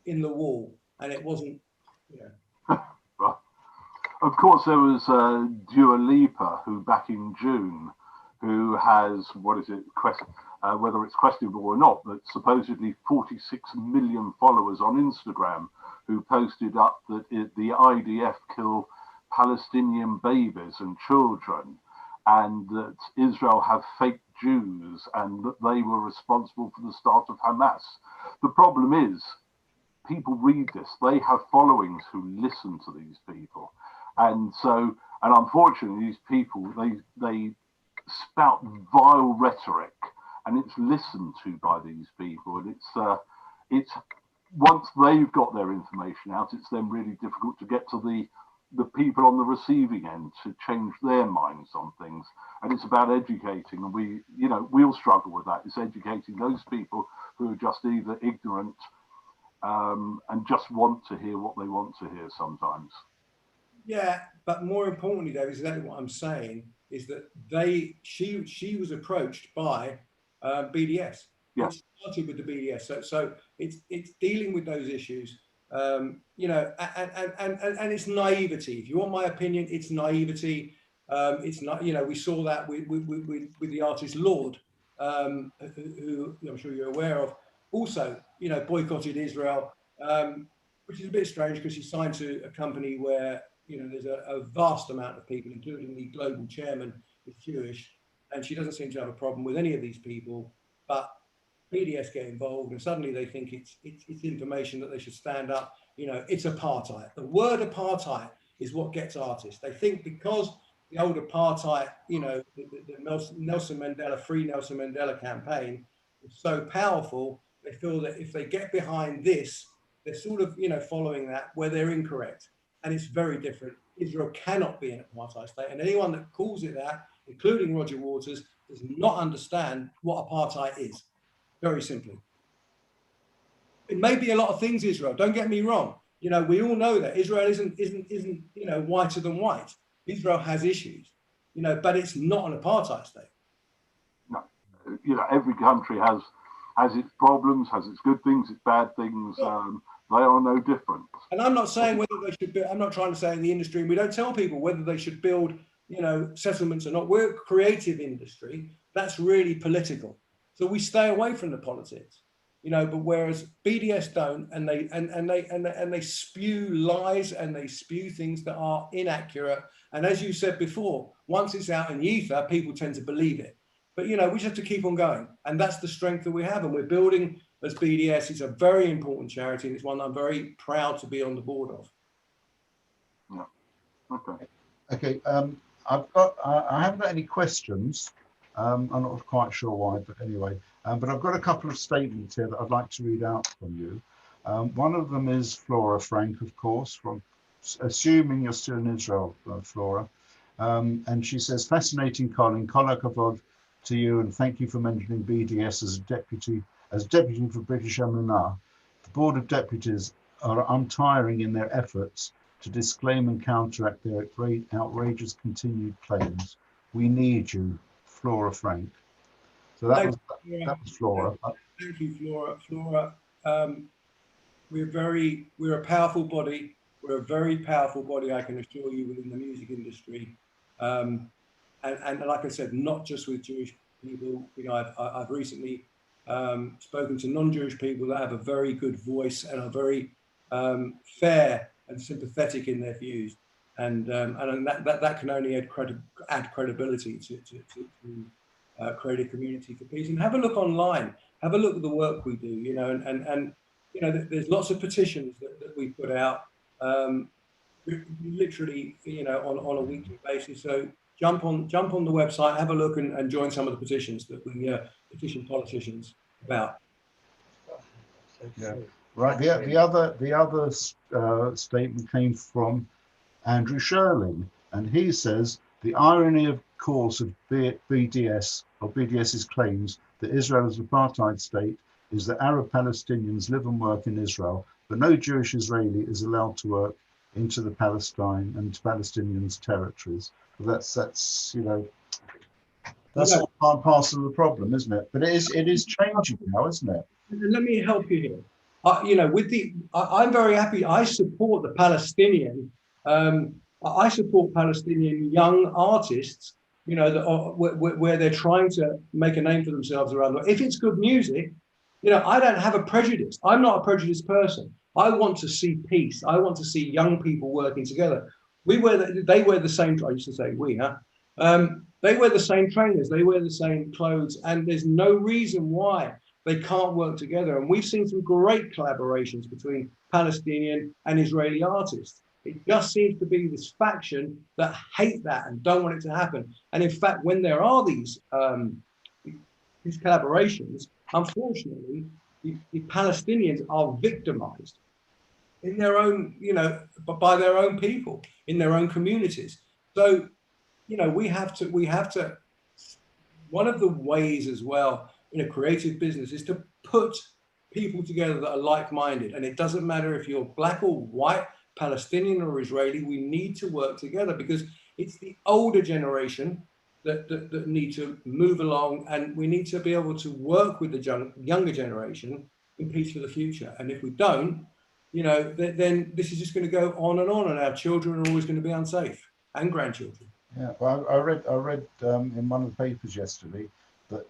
in the wall, and it wasn't, you know. Right. Of course, there was Dua Lipa, who back in June, who has, whether it's questionable or not, but supposedly 46 million followers on Instagram, who posted up that the IDF kill Palestinian babies and children, and that Israel have fake Jews, and that they were responsible for the start of Hamas. The problem is, people read this, they have followings who listen to these people. And so, and unfortunately, these people, they spout vile rhetoric, and it's listened to by these people. And it's once they've got their information out, it's then really difficult to get to the people on the receiving end to change their minds on things. And it's about educating, and we'll struggle with that. It's educating those people who are just either ignorant and just want to hear what they want to hear sometimes. Yeah, but more importantly, Dave, is exactly what I'm saying, is that she was approached by BDS. Yeah. It started with the BDS, so it's dealing with those issues, you know, and it's naivety. If you want my opinion, it's naivety. It's not, you know, we saw that with the artist Lord, who I'm sure you're aware of, also, you know, boycotted Israel, which is a bit strange because she signed to a company where, you know, there's a vast amount of people, including the global chairman, is Jewish, and she doesn't seem to have a problem with any of these people. But BDS get involved, and suddenly they think it's information that they should stand up. You know, it's apartheid. The word apartheid is what gets artists. They think because the old apartheid, you know, the Nelson Mandela, Free Nelson Mandela campaign was so powerful, they feel that if they get behind this, they're sort of, you know, following that, where they're incorrect. And it's very different. Israel cannot be an apartheid state, and anyone that calls it that, including Roger Waters, does not understand what apartheid is. Very simply. It may be a lot of things, Israel. Don't get me wrong. You know, we all know that Israel isn't you know, whiter than white. Israel has issues, you know, but it's not an apartheid state. No, you know, every country has its problems, has its good things, its bad things. Yeah. They are no different. And I'm not saying whether they should. I'm not trying to say in the industry. We don't tell people whether they should build, you know, settlements or not. We're a creative industry. That's really political. So we stay away from the politics, you know. But whereas BDS don't, and they spew lies, and they spew things that are inaccurate. And as you said before, once it's out in the ether, people tend to believe it. But, you know, we just have to keep on going. And that's the strength that we have. And we're building as BDS. It's a very important charity. And it's one I'm very proud to be on the board of. Yeah. Okay. Okay. I haven't got any questions. I'm not quite sure why, but anyway. But I've got a couple of statements here that I'd like to read out from you. One of them is Flora Frank, of course, from assuming you're still in Israel, Flora. And she says, fascinating, Colin. Kol hakavod to you, and thank you for mentioning BDS as deputy for British Emunah. The Board of Deputies are untiring in their efforts to disclaim and counteract their outrageous continued claims. We need you, Flora Frank. So that was Flora. Thank you, Flora. Flora, we're a powerful body. We're a very powerful body, I can assure you, within the music industry. And like I said, not just with Jewish people. You know, I've recently spoken to non-Jewish people that have a very good voice and are very fair and sympathetic in their views, and that can only add credibility to create a community for peace. And have a look online, have a look at the work we do. You know, and you know, there's lots of petitions that we put out, literally, you know, on a weekly basis. So jump on the website, have a look, and join some of the petitions that we petition politicians about. Yeah. Right. The other statement came from Andrew Sherling, and he says the irony, of course, of BDS's claims that Israel is an apartheid state is that Arab Palestinians live and work in Israel, but no Jewish Israeli is allowed to work into the Palestine and Palestinians' territories. That's you know, that's all part and parcel of the problem, isn't it? But it is changing now, isn't it? Let me help you here. You know, I'm very happy. I support the Palestinian. I support Palestinian young artists. You know, that are, where they're trying to make a name for themselves around the world. If it's good music, you know, I don't have a prejudice. I'm not a prejudiced person. I want to see peace. I want to see young people working together. They wear the same. I used to say we, huh? They wear the same trainers. They wear the same clothes, and there's no reason why they can't work together. And we've seen some great collaborations between Palestinian and Israeli artists. It just seems to be this faction that hate that and don't want it to happen. And in fact, when there are these collaborations, unfortunately, the Palestinians are victimized in their own, you know, by their own people, in their own communities. So, you know, we have to, one of the ways as well in a creative business is to put people together that are like-minded. And it doesn't matter if you're black or white, Palestinian or Israeli, we need to work together, because it's the older generation that need to move along, and we need to be able to work with the younger generation in peace for the future. And if we don't, you know, then this is just going to go on, and our children are always going to be unsafe, and grandchildren. Yeah, well, I read in one of the papers yesterday that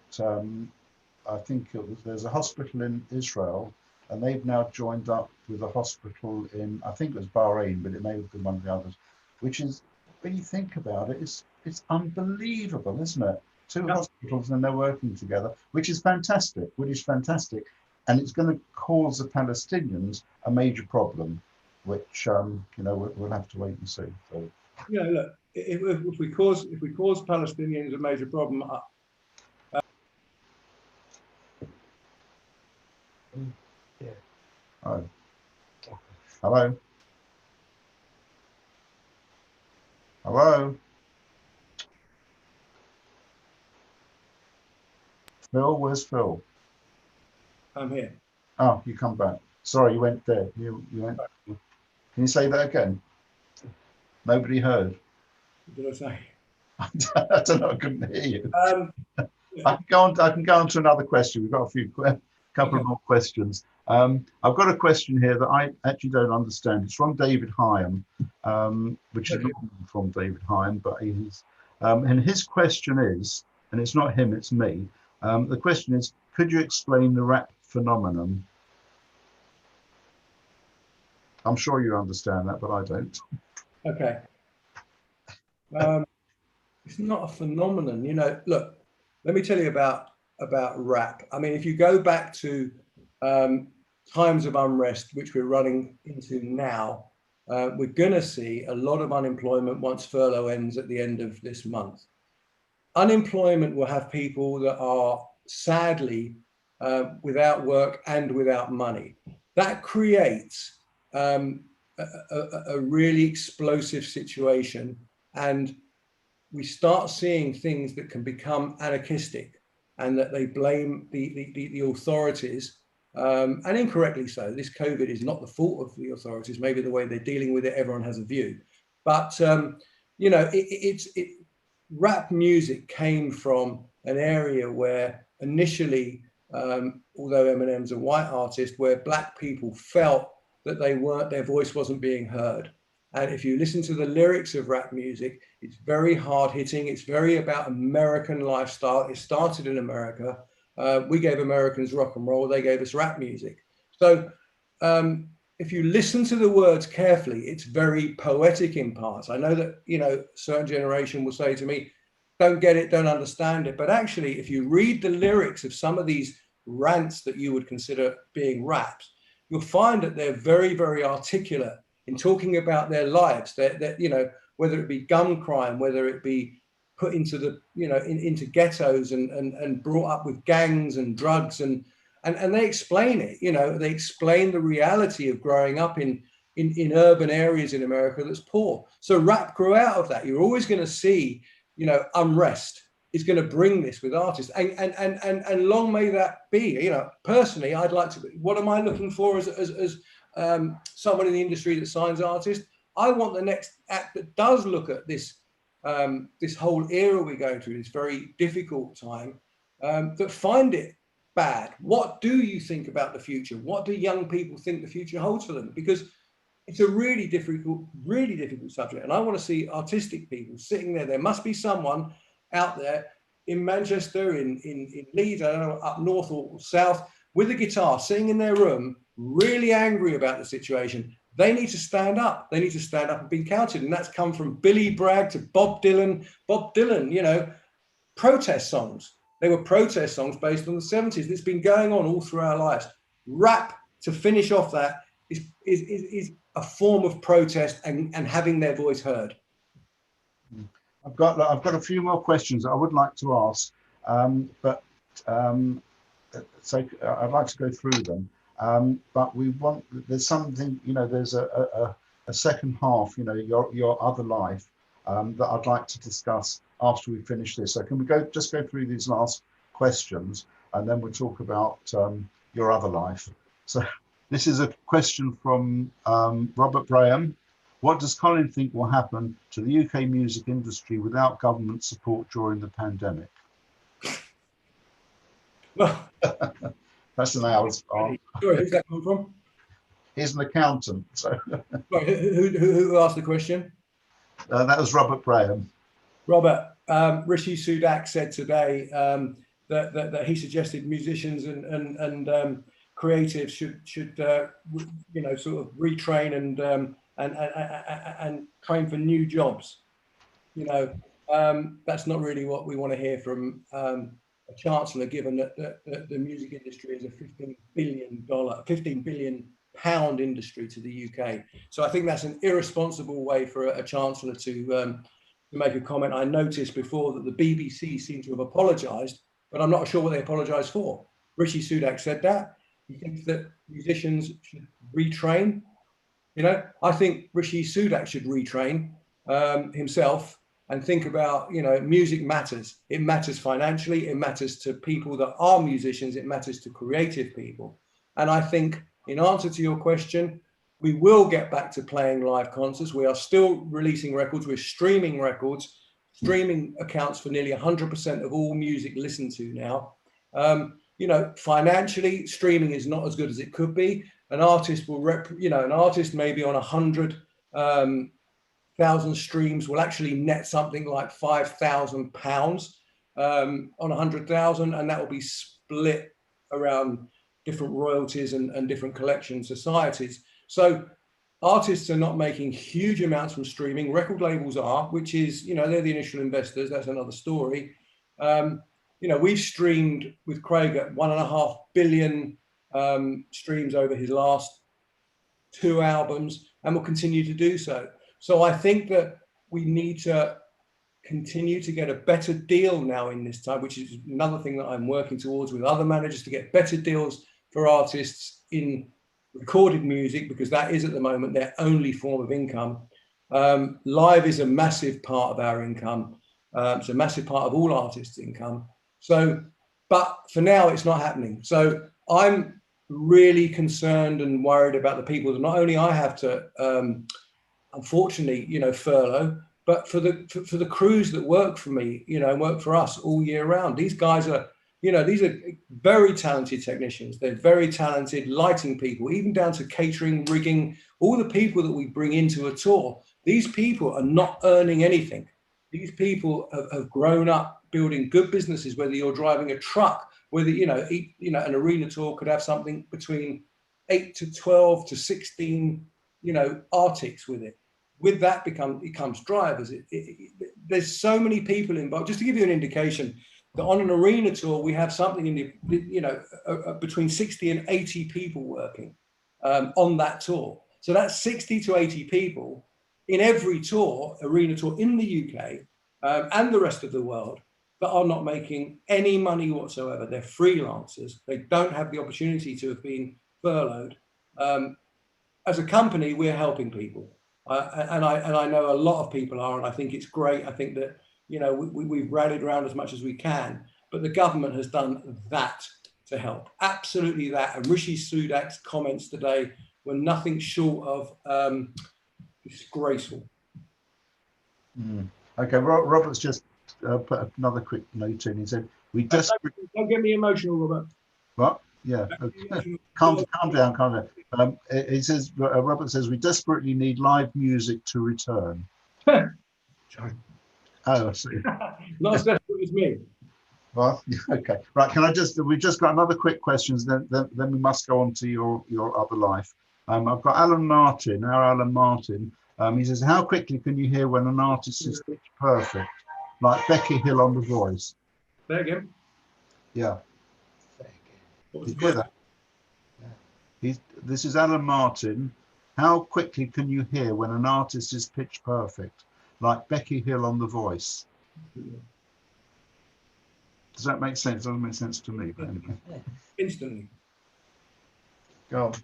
I think there's a hospital in Israel, and they've now joined up with a hospital in, I think it was Bahrain, but it may have been one of the others, which is, when you think about it, it's unbelievable, isn't it? Two hospitals and they're working together, which is fantastic, and it's going to cause the Palestinians a major problem, which you know, we'll have to wait and see. So yeah, look, if we cause Palestinians a major problem. Oh. Hello. Hello. Phil, where's Phil? I'm here. Oh, you come back. Sorry, you went there. You went. Can you say that again? Nobody heard. What did I say? I don't know. I couldn't hear you. Yeah. I can go on to another question. We've got a couple more questions. I've got a question here that I actually don't understand. It's from David Hyam, which is not from David Hyam, but he's and his question is, and it's not him, it's me. The question is, could you explain the rap phenomenon? I'm sure you understand that, but I don't. Okay. It's not a phenomenon, you know. Look, let me tell you about rap. I mean, if you go back to times of unrest, which we're running into now, we're going to see a lot of unemployment once furlough ends at the end of this month. Unemployment will have people that are sadly without work and without money. That creates a really explosive situation. And we start seeing things that can become anarchistic, and that they blame the authorities, and incorrectly so. This COVID is not the fault of the authorities. Maybe the way they're dealing with it, everyone has a view. But you know, rap music came from an area where initially, although Eminem's a white artist, where black people felt that their voice wasn't being heard. And if you listen to the lyrics of rap music, it's very hard hitting. It's very about American lifestyle. It started in America. We gave Americans rock and roll. They gave us rap music. So if you listen to the words carefully, it's very poetic in parts. I know that, you know, a certain generation will say to me, don't get it, don't understand it. But actually, if you read the lyrics of some of these rants that you would consider being raps, you'll find that they're very, very articulate in talking about their lives. That you know, whether it be gun crime, whether it be put into the, you know, into ghettos and brought up with gangs and drugs, and they explain it. You know, they explain the reality of growing up in urban areas in America that's poor. So rap grew out of that. You're always going to see, you know, unrest is going to bring this with artists, and long may that be. You know, personally, I'd like to. What am I looking for as someone in the industry that signs artists? I want the next act that does look at this this whole era we're going through, this very difficult time, that find it bad. What do you think about the future? What do young people think the future holds for them? Because it's a really difficult subject, and I want to see artistic people sitting there. There must be someone out there in Manchester, in Leeds, I don't know, up north or south, with a guitar, sitting in their room, really angry about the situation. They need to stand up. They need to stand up and be counted. And that's come from Billy Bragg to Bob Dylan. Bob Dylan, you know, protest songs. They were protest songs based on the 70s. It's been going on all through our lives. Rap, to finish off that, is a form of protest and having their voice heard. I've got a few more questions I would like to ask, but so I'd like to go through them. But there's something, you know, there's a second half, you know, your other life, that I'd like to discuss after we finish this. So can we just go through these last questions, and then we'll talk about your other life. So this is a question from Robert Braham. What does Colin think will happen to the UK music industry without government support during the pandemic? Well, that's an hour's answer. Sorry, who's that come from? He's an accountant. So. Sorry, who asked the question? That was Robert Braham. Robert, Rishi Sunak said today that he suggested musicians and creatives should you know, sort of retrain and train for new jobs. You know, that's not really what we want to hear from a chancellor, given that the music industry is a £15 billion industry to the UK. So I think that's an irresponsible way for a chancellor to make a comment. I noticed before that the BBC seemed to have apologised, but I'm not sure what they apologised for. Rishi Sunak said that. He thinks that musicians should retrain. You know, I think Rishi Sunak should retrain himself and think about, you know, music matters. It matters financially. It matters to people that are musicians. It matters to creative people. And I think, in answer to your question, we will get back to playing live concerts. We are still releasing records. We're streaming records. Streaming accounts for nearly 100% of all music listened to now. You know, financially, streaming is not as good as it could be. An artist will, an artist maybe on 100,000 streams will actually net something like £5,000 on 100,000, and that will be split around different royalties and different collection societies. So artists are not making huge amounts from streaming. Record labels are, which is, you know, they're the initial investors. That's another story. You know, we've streamed with Craig at 1.5 billion streams over his last 2 albums, and will continue to do so. So I think that we need to continue to get a better deal now in this time, which is another thing that I'm working towards with other managers, to get better deals for artists in recorded music, because that is at the moment their only form of income. Live is a massive part of our income. It's a massive part of all artists' income. So, but for now, it's not happening. So I'm really concerned and worried about the people that not only I have to, unfortunately, furlough, but for the crews that work for me, work for us all year round. These guys are, these are very talented technicians. They're very talented lighting people, even down to catering, rigging, all the people that we bring into a tour. These people are not earning anything. These people have grown up building good businesses, whether you're driving a truck, whether, an arena tour could have something between 8 to 12 to 16, artics with it. With that becomes drivers. There's so many people involved. Just to give you an indication, that on an arena tour, we have something in the, between 60 and 80 people working on that tour. So that's 60 to 80 people in every tour, arena tour in the UK and the rest of the world, that are not making any money whatsoever. They're freelancers. They don't have the opportunity to have been furloughed. As a company, we're helping people. And I know a lot of people are, and I think it's great. I think that, we've rallied around as much as we can, but the government has done that to help. Absolutely that. And Rishi Sunak's comments today were nothing short of disgraceful. Okay, Robert's just put another quick note in. He said, "We desperately..." Don't get me emotional, Robert. What? Yeah. Okay. Calm down. He says, Robert says, "We desperately need live music to return." Sorry. Oh, I see. Not as desperate as me. Well, okay. Right. We've just got another quick questions. Then we must go on to your other life. I've got Alan Martin. He says, "How quickly can you hear when an artist is pitch perfect, like Becky Hill on The Voice?" Say again. Yeah. What was Did you hear that? This is Alan Martin. "How quickly can you hear when an artist is pitch perfect, like Becky Hill on The Voice?" Does that make sense? It doesn't make sense to me, but anyway. Instantly. Go on.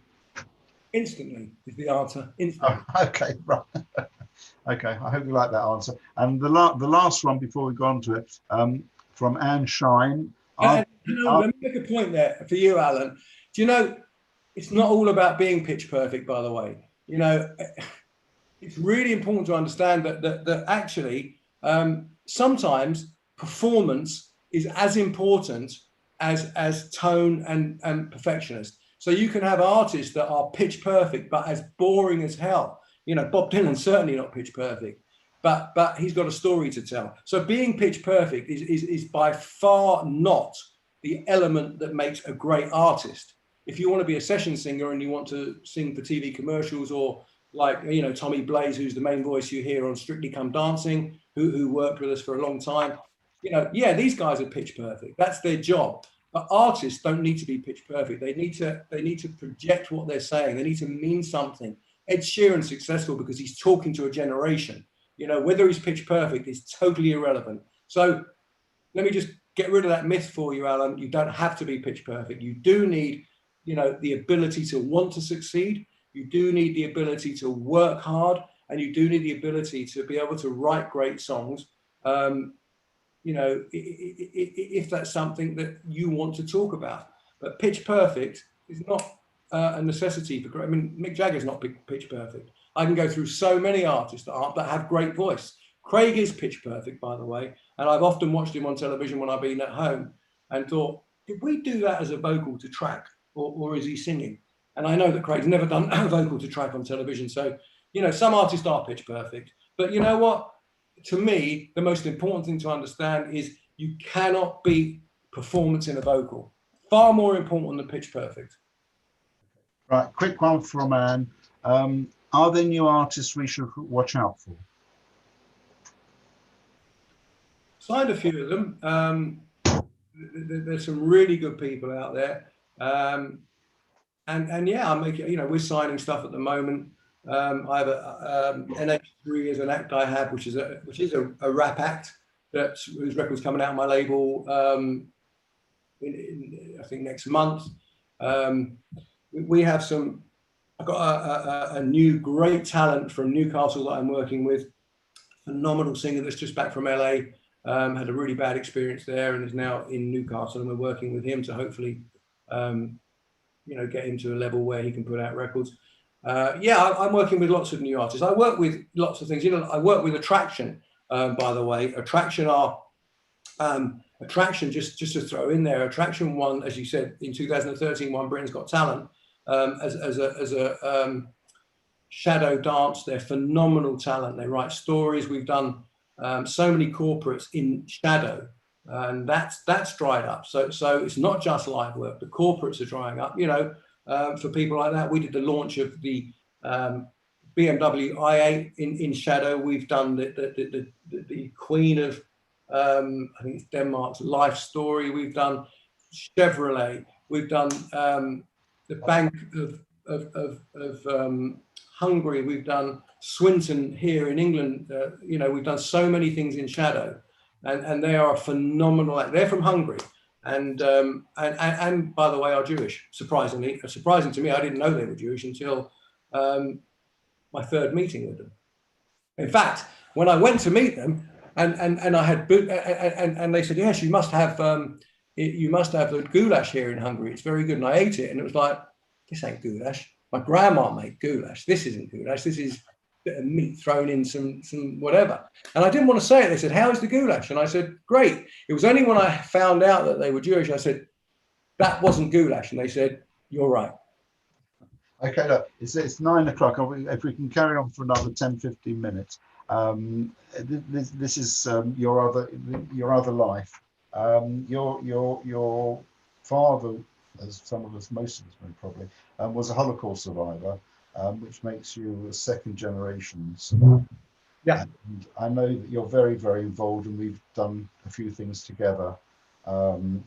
Instantly is the answer. Instantly. Oh, okay, right. Okay, I hope you like that answer. And the last one before we go on to it, from Anne Shine. Let me make a point there for you, Alan. Do you know, it's not all about being pitch perfect, by the way. It's really important to understand that actually sometimes performance is as important as tone and perfectionist. So you can have artists that are pitch perfect, but as boring as hell. Bob Dylan's certainly not pitch perfect, but he's got a story to tell. So being pitch perfect is by far not the element that makes a great artist. If you want to be a session singer and you want to sing for TV commercials, or like, Tommy Blaze, who's the main voice you hear on Strictly Come Dancing, who worked with us for a long time, these guys are pitch perfect. That's their job. But artists don't need to be pitch perfect. They need to project what they're saying. They need to mean something. Ed Sheeran's successful because he's talking to a generation. Whether he's pitch perfect is totally irrelevant. So let me just get rid of that myth for you, Alan. You don't have to be pitch perfect. You do need, the ability to want to succeed. You do need the ability to work hard, and you do need the ability to be able to write great songs. If that's something that you want to talk about. But pitch perfect is not a necessity for. I mean, Mick Jagger's not pitch perfect. I can go through so many artists that have great voice. Craig is pitch perfect, by the way, and I've often watched him on television when I've been at home and thought, did we do that as a vocal to track, or is he singing? And I know that Craig's never done a vocal to track on television. So, some artists are pitch perfect, but you know what? To me, the most important thing to understand is you cannot beat performance in a vocal. Far more important than pitch perfect. Right, quick one from Anne. Are there new artists we should watch out for? Signed a few of them. There's some really good people out there. And yeah, I'm making, we're signing stuff at the moment. I have NH3 as an act I have, which is a rap act whose record's coming out on my label I think next month. We have I've got a new great talent from Newcastle that I'm working with, phenomenal singer that's just back from LA, had a really bad experience there and is now in Newcastle, and we're working with him to hopefully, get him to a level where he can put out records. I'm working with lots of new artists. I work with lots of things. I work with Attraction, by the way. Attraction are Attraction, just to throw in there, Attraction won, as you said, in 2013, won Britain's Got Talent as a shadow dance. They're phenomenal talent. They write stories. We've done so many corporates in shadow, and that's dried up. So it's not just live work. The corporates are drying up. For people like that, we did the launch of the BMW i8 in shadow. We've done the Queen of I think it's Denmark's life story. We've done Chevrolet. We've done the Bank of Hungary. We've done Swinton here in England. We've done so many things in shadow, and they are phenomenal. They're from Hungary, and by the way, are Jewish. Surprising to me. I didn't know they were Jewish until my third meeting with them. In fact, when I went to meet them, and I had and they said, yes, you must have the goulash here in Hungary. It's very good. And I ate it, and it was like, this ain't goulash. My grandma made goulash. This isn't goulash. This is a bit of meat thrown in some whatever. And I didn't want to say it. They said, how is the goulash? And I said, great. It was only when I found out that they were Jewish, I said, that wasn't goulash. And they said, you're right. Okay, look, it's 9 o'clock. If we can carry on for another 10-15 minutes. This is your other life. Your father, as some of us, most of us probably, was a Holocaust survivor, which makes you a second generation survivor. Yeah. And I know that you're very, very involved, and we've done a few things together, to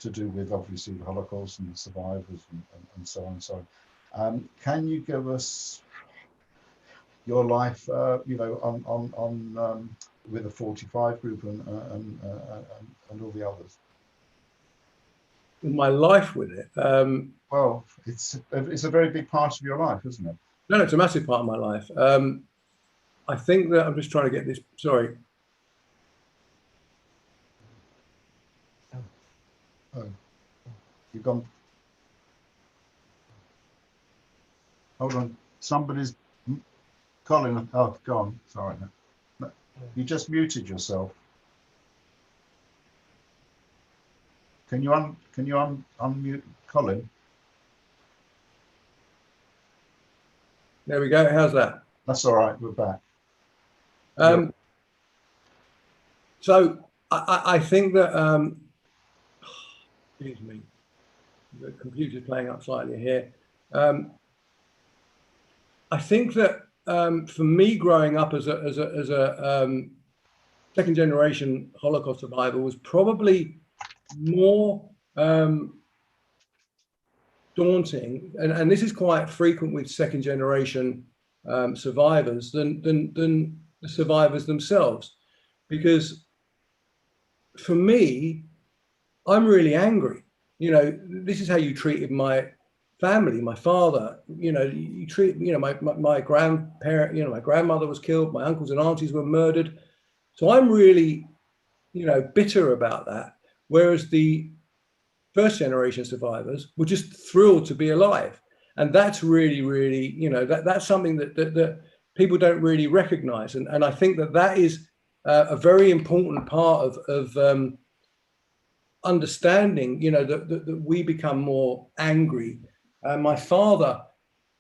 do with obviously the Holocaust and the survivors and so on and so on. Can you give us your life, on with the 45 group and all the others? My life with it. Well, it's a very big part of your life, isn't it? No, it's a massive part of my life. I think that I'm just trying to get this. Sorry. Oh, you've gone. Hold on. Somebody's. Colin. Oh, gone. Sorry. No. You just muted yourself. Can you unmute Colin? There we go. How's that? That's all right. We're back. So I think that excuse me, the computer's playing up slightly here. I think that for me, growing up as a second generation Holocaust survivor was probably more daunting, and this is quite frequent with second generation survivors than the survivors themselves, because for me, I'm really angry. This is how you treated my family, my father. You treat, my grandparent, my grandmother was killed, my uncles and aunties were murdered. So I'm really, bitter about that. Whereas the first generation survivors were just thrilled to be alive. And that's really, really, that's something that people don't really recognize. And I think that is a very important part of understanding, that we become more angry. My father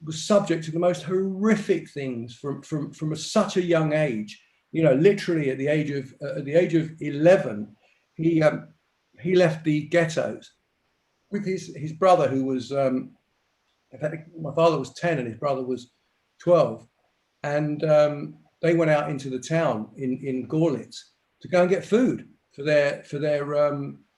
was subject to the most horrific things from such a young age. Literally at the age of 11, he left the ghettos with his brother, who was, in fact, my father was 10 and his brother was 12, and they went out into the town in Gorlitz to go and get food for their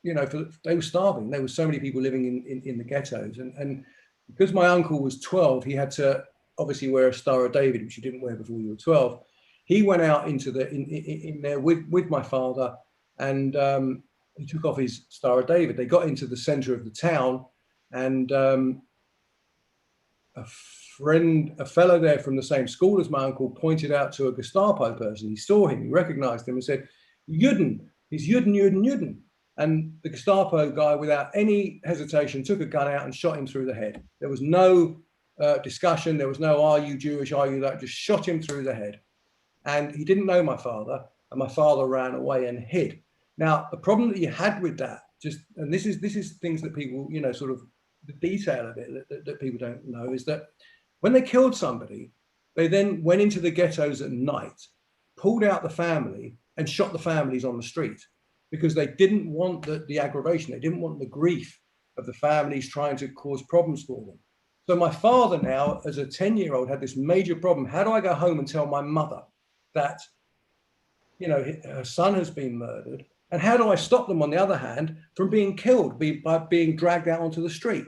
they were starving. There were so many people living in the ghettos, and because my uncle was 12, he had to obviously wear a Star of David, which you didn't wear before you were 12. He went out into in there with my father, and he took off his Star of David. They got into the center of the town, and a fellow there from the same school as my uncle pointed out to a Gestapo person. He saw him, he recognized him, and said, Juden, he's Juden, Juden, Juden. And the Gestapo guy, without any hesitation, took a gun out and shot him through the head. There was no discussion. There was no, are you Jewish, are you that? Just shot him through the head. And he didn't know my father, and my father ran away and hid. Now, the problem that you had with that, and this is things that people, you know, sort of the detail of it that people don't know, is that when they killed somebody, they then went into the ghettos at night, pulled out the family and shot the families on the street, because they didn't want the aggravation. They didn't want the grief of the families trying to cause problems for them. So my father now, as a 10-year-old, had this major problem. How do I go home and tell my mother that, you know, her son has been murdered? And how do I stop them, on the other hand, from being killed by being dragged out onto the street?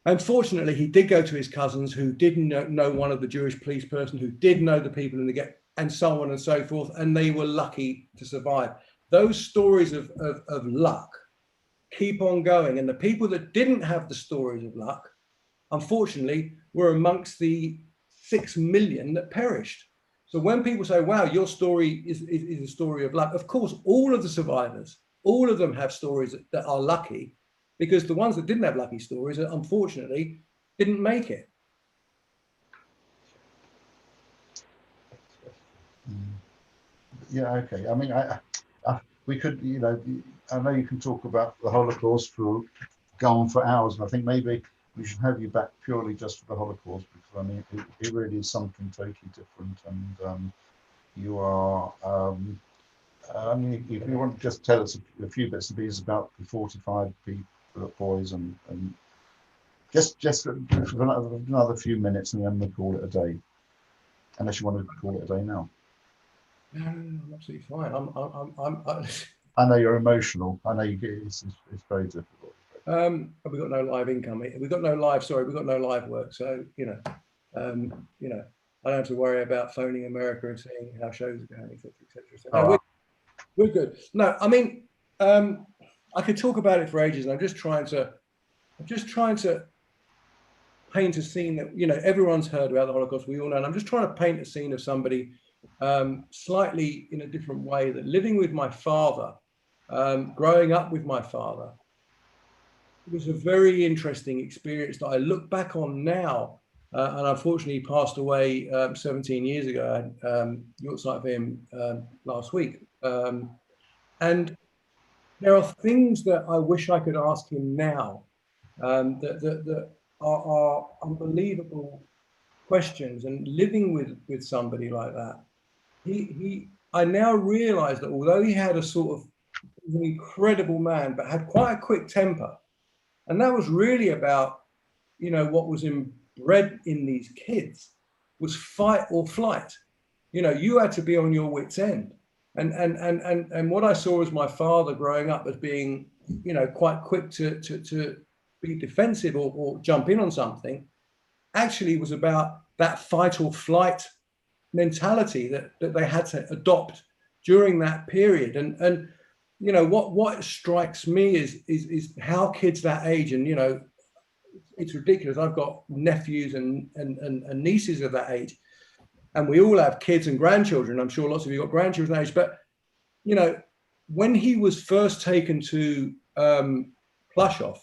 Unfortunately, he did go to his cousins, who didn't know one of the Jewish police person, who did know the people in the ghetto, and so on and so forth, and they were lucky to survive. Those stories of luck keep on going, and the people that didn't have the stories of luck, unfortunately, were amongst the 6 million that perished. So when people say, wow, your story is a story of luck, of course, all of the survivors, all of them have stories that are lucky, because the ones that didn't have lucky stories, unfortunately, didn't make it. Yeah, okay. I mean, we could, you know, I know you can talk about the Holocaust for go on for hours, and I think maybe we should have you back purely just for the Holocaust, because I mean, it really is something totally different, and you are. I mean, if you want to just tell us a few bits and pieces about the 45 boys, and just for another few minutes, and then we'll call it a day. Unless you want to call it a day now. No, I'm absolutely fine. I know you're emotional. I know you get it's very difficult. But we've got no live income. We've got no live work. So you know, I don't have to worry about phoning America and seeing how shows are going, etc., etc. No, we're good. No, I mean, I could talk about it for ages, and I'm just trying to paint a scene that, you know, everyone's heard about the Holocaust. We all know, and I'm just trying to paint a scene of somebody slightly in a different way, that living with my father, growing up with my father, it was a very interesting experience that I look back on now. And unfortunately, he passed away 17 years ago. I had your sight of him last week. And there are things that I wish I could ask him now that are unbelievable questions. And living with somebody like that, I now realize that although he had an incredible man, but had quite a quick temper, and that was really about, you know, what was inbred in these kids was fight or flight. You know, you had to be on your wits' end. And what I saw as my father growing up as being, you know, quite quick to be defensive or jump in on something, actually was about that fight or flight mentality that they had to adopt during that period. And you know, what strikes me is how kids that age, and you know, it's ridiculous. I've got nephews and nieces of that age, and we all have kids and grandchildren. I'm sure lots of you got grandchildren that age. But you know, when he was first taken to Plaszow,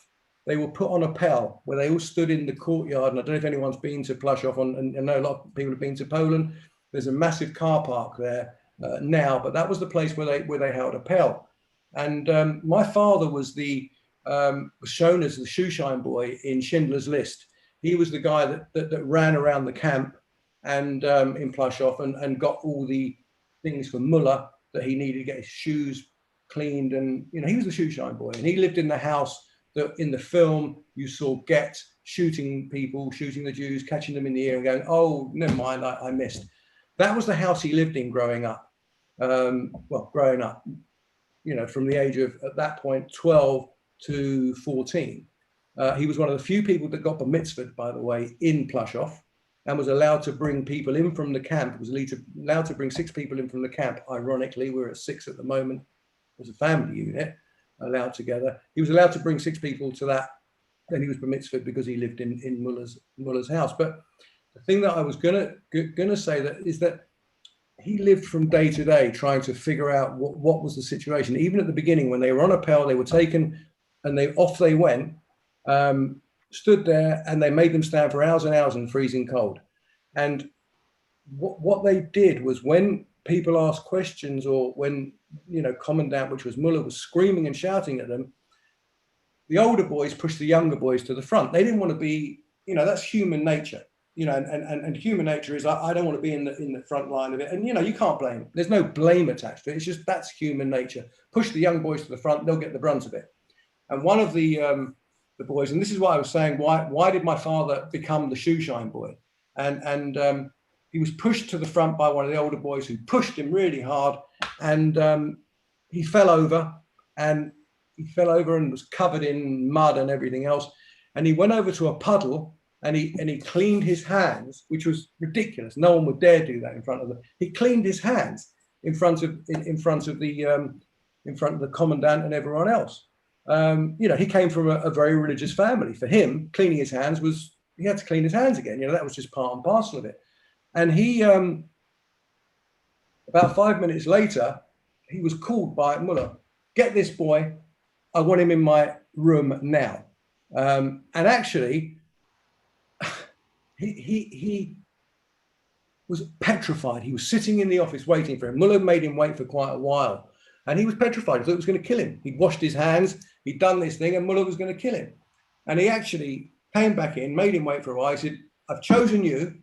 they were put on a pell where they all stood in the courtyard. And I don't know if anyone's been to Plaszow, and I know a lot of people have been to Poland. There's a massive car park there now, but that was the place where they held a pell. And my father was shown as the shoeshine boy in Schindler's List. He was the guy that ran around the camp and in Plaszow and got all the things for Muller that he needed to get his shoes cleaned. And you know, he was the shoeshine boy, and he lived in the house that in the film you saw Get shooting people, shooting the Jews, catching them in the ear and going, oh, never mind, I missed. That was the house he lived in growing up. Growing up, you know, from the age of, at that point, 12 to 14. He was one of the few people that got bar mitzvahed, by the way, in Plaszow, and was allowed to bring people in from the camp. Was allowed to bring 6 people in from the camp. Ironically, we're at 6 at the moment. It was a family unit allowed together. He was allowed to bring 6 people to that. Then he was bar mitzvahed because he lived in Muller's house. But the thing that I was gonna say that is that he lived from day to day trying to figure out what was the situation. Even at the beginning, when they were on appel, they were taken and off they went, stood there, and they made them stand for hours and hours in freezing cold. And what they did was, when people asked questions, or when, Commandant, which was Muller, was screaming and shouting at them, the older boys pushed the younger boys to the front. They didn't want to be, that's human nature. And human nature is, I don't want to be in the front line of it. And, you can't blame. There's no blame attached to it. It's just, that's human nature. Push the young boys to the front, they'll get the brunt of it. And one of the boys, and this is what I was saying, why did my father become the shoeshine boy? And he was pushed to the front by one of the older boys, who pushed him really hard, and he fell over, and was covered in mud and everything else. And he went over to a puddle, and he cleaned his hands, which was ridiculous. No one would dare do that in front of them. He cleaned his hands in front of the commandant and everyone else. He came from a very religious family. For him, cleaning his hands was, he had to clean his hands again. That was just part and parcel of it. And he, about 5 minutes later, he was called by Muller. Get this boy, I want him in my room now. And actually, he was petrified. He was sitting in the office waiting for him. Muller made him wait for quite a while, and he was petrified. He thought it was going to kill him. He'd washed his hands, he'd done this thing, and Muller was going to kill him. And he actually came back in, made him wait for a while. He said, I've chosen you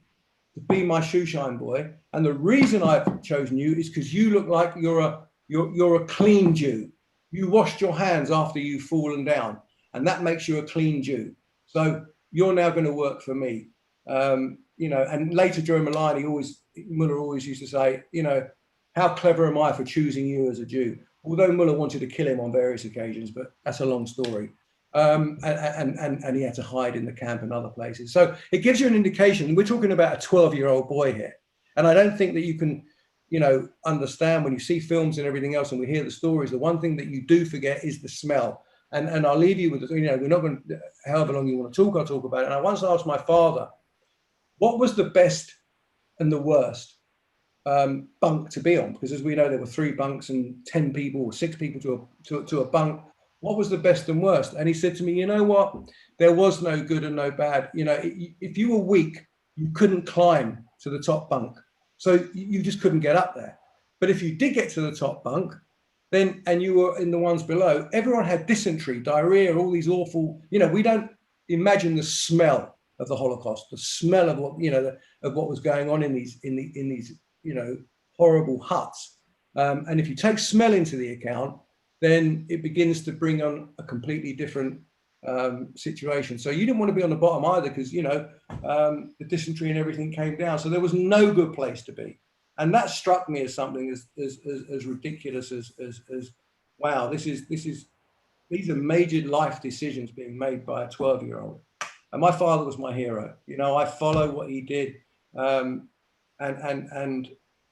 to be my shoeshine boy, and the reason I've chosen you is because you look like you're a clean Jew. You washed your hands after you've fallen down, and that makes you a clean Jew. So you're now going to work for me. And later during my line, Muller always used to say, how clever am I for choosing you as a Jew? Although Muller wanted to kill him on various occasions, but that's a long story. And he had to hide in the camp and other places. So it gives you an indication. We're talking about a 12-year-old boy here. And I don't think that you can, understand when you see films and everything else, and we hear the stories, the one thing that you do forget is the smell. And I'll leave you with, we're not going to, however long you want to talk, I'll talk about it. And I once asked my father, what was the best and the worst bunk to be on? Because as we know, there were 3 bunks and 10 people or 6 people to a bunk. What was the best and worst? And he said to me, you know what? There was no good and no bad. If you were weak, you couldn't climb to the top bunk. So you just couldn't get up there. But if you did get to the top bunk, then, and you were in the ones below, everyone had dysentery, diarrhea, all these awful, we don't imagine the smell of the Holocaust, the smell of what, of what was going on in these horrible huts. And if you take smell into the account, then it begins to bring on a completely different situation. So you didn't want to be on the bottom either, because, the dysentery and everything came down. So there was no good place to be. And that struck me as something as ridiculous as wow, these are major life decisions being made by a 12-year-old. And my father was my hero. I follow what he did, and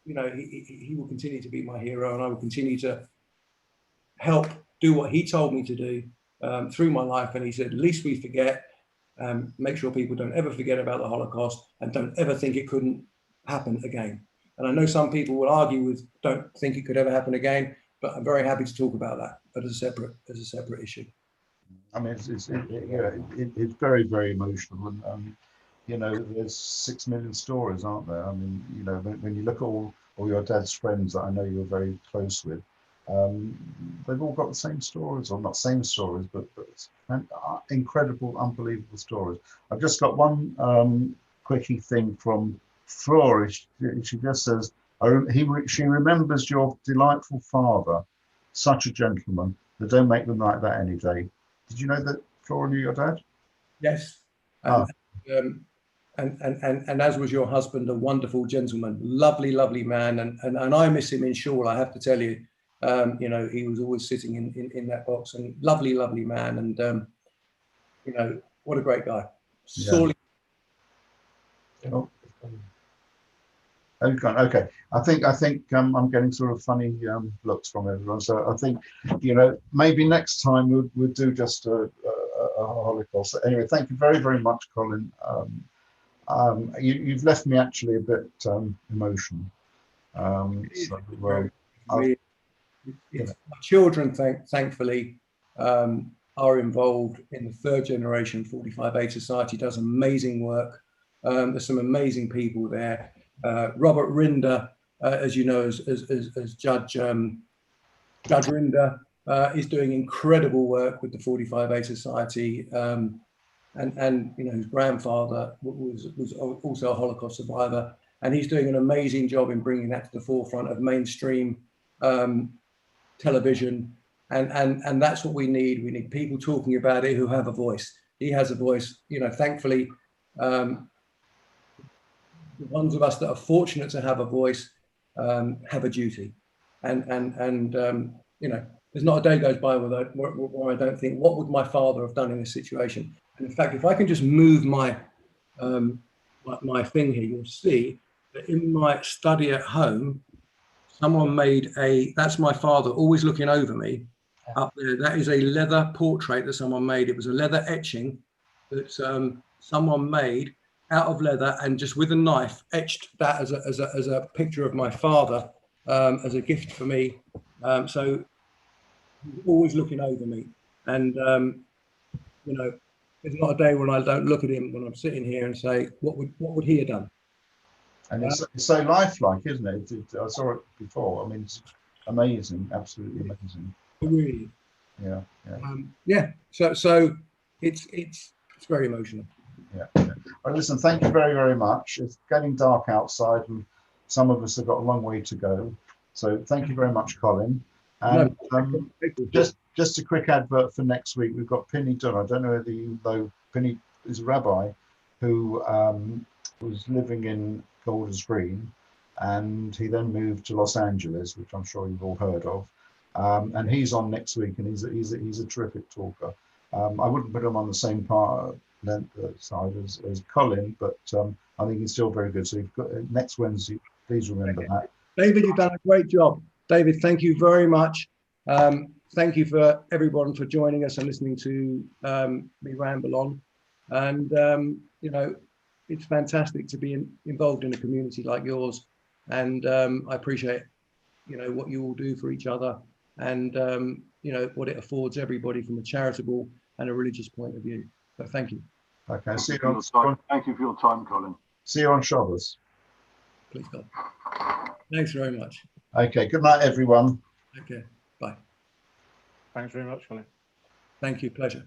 he will continue to be my hero, and I will continue to help do what he told me to do through my life. And he said, least we forget, make sure people don't ever forget about the Holocaust, and don't ever think it couldn't happen again. And I know some people will argue don't think it could ever happen again, but I'm very happy to talk about that, but as a separate issue. I mean, it's very, very emotional, and there's 6 million stories, aren't there? I mean, when you look at all your dad's friends that I know you're very close with, they've all got the same stories, or not same stories, but incredible, unbelievable stories. I've just got one quickie thing from Flora. She just says, she remembers your delightful father, such a gentleman. They don't make them like that any day. Did you know that Flora knew your dad? Yes. And as was your husband, a wonderful gentleman, lovely, lovely man. And I miss him in Shaw, I have to tell you. He was always sitting in that box, and lovely, lovely man. And, what a great guy. Yeah. Sorely. Oh. Okay. I think I'm getting sort of funny looks from everyone. So I think, maybe next time we'll do just a Holocaust. So anyway, thank you very, very much, Colin. You've left me actually a bit emotional. So, my children, thankfully, are involved in the third generation 45A Society, does amazing work. There's some amazing people there. Robert Rinder, as you know, as Judge Rinder, is doing incredible work with the 45A Society, and you know, his grandfather was also a Holocaust survivor, and he's doing an amazing job in bringing that to the forefront of mainstream television, and that's what we need. We need people talking about it who have a voice. He has a voice, you know. Thankfully, the ones of us that are fortunate to have a voice have a duty, and you know, there's not a day goes by where I don't think, what would my father have done in this situation? And in fact, if I can just move my my thing here, you'll see that in my study at home, someone made that's my father always looking over me up there. That is a leather portrait that someone made. It was a leather etching that someone made out of leather, and just with a knife etched that as a picture of my father, as a gift for me. So he's always looking over me, and you know, there's not a day when I don't look at him when I'm sitting here and say, what would he have done? And it's so lifelike, isn't it? I saw it before. I mean, it's amazing, absolutely amazing. It really is. Yeah, yeah. So it's very emotional. Yeah. Well, listen, thank you very, very much. It's getting dark outside, and some of us have got a long way to go. So thank you very much, Colin. And just a quick advert for next week. We've got Penny Dunn. I don't know whether you know, Penny is a rabbi who was living in Golders Green, and he then moved to Los Angeles, which I'm sure you've all heard of. And he's on next week, and he's a terrific talker. I wouldn't put him on the same side as Colin, but I think he's still very good. So you've got next Wednesday. Please remember that. David, you've done a great job. David, thank you very much. Thank you for everyone for joining us and listening to me ramble on. And you know, it's fantastic to be involved in a community like yours. And I appreciate, you know, what you all do for each other, and you know, what it affords everybody from a charitable and a religious point of view. So thank you. Okay, thank you for your time, Colin. See you on Shabbos. Please God. Thanks very much. Okay, good night, everyone. Okay, bye. Thanks very much, Colin. Thank you, pleasure.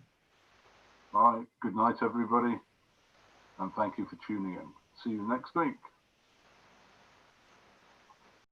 Bye, good night, everybody, and thank you for tuning in. See you next week.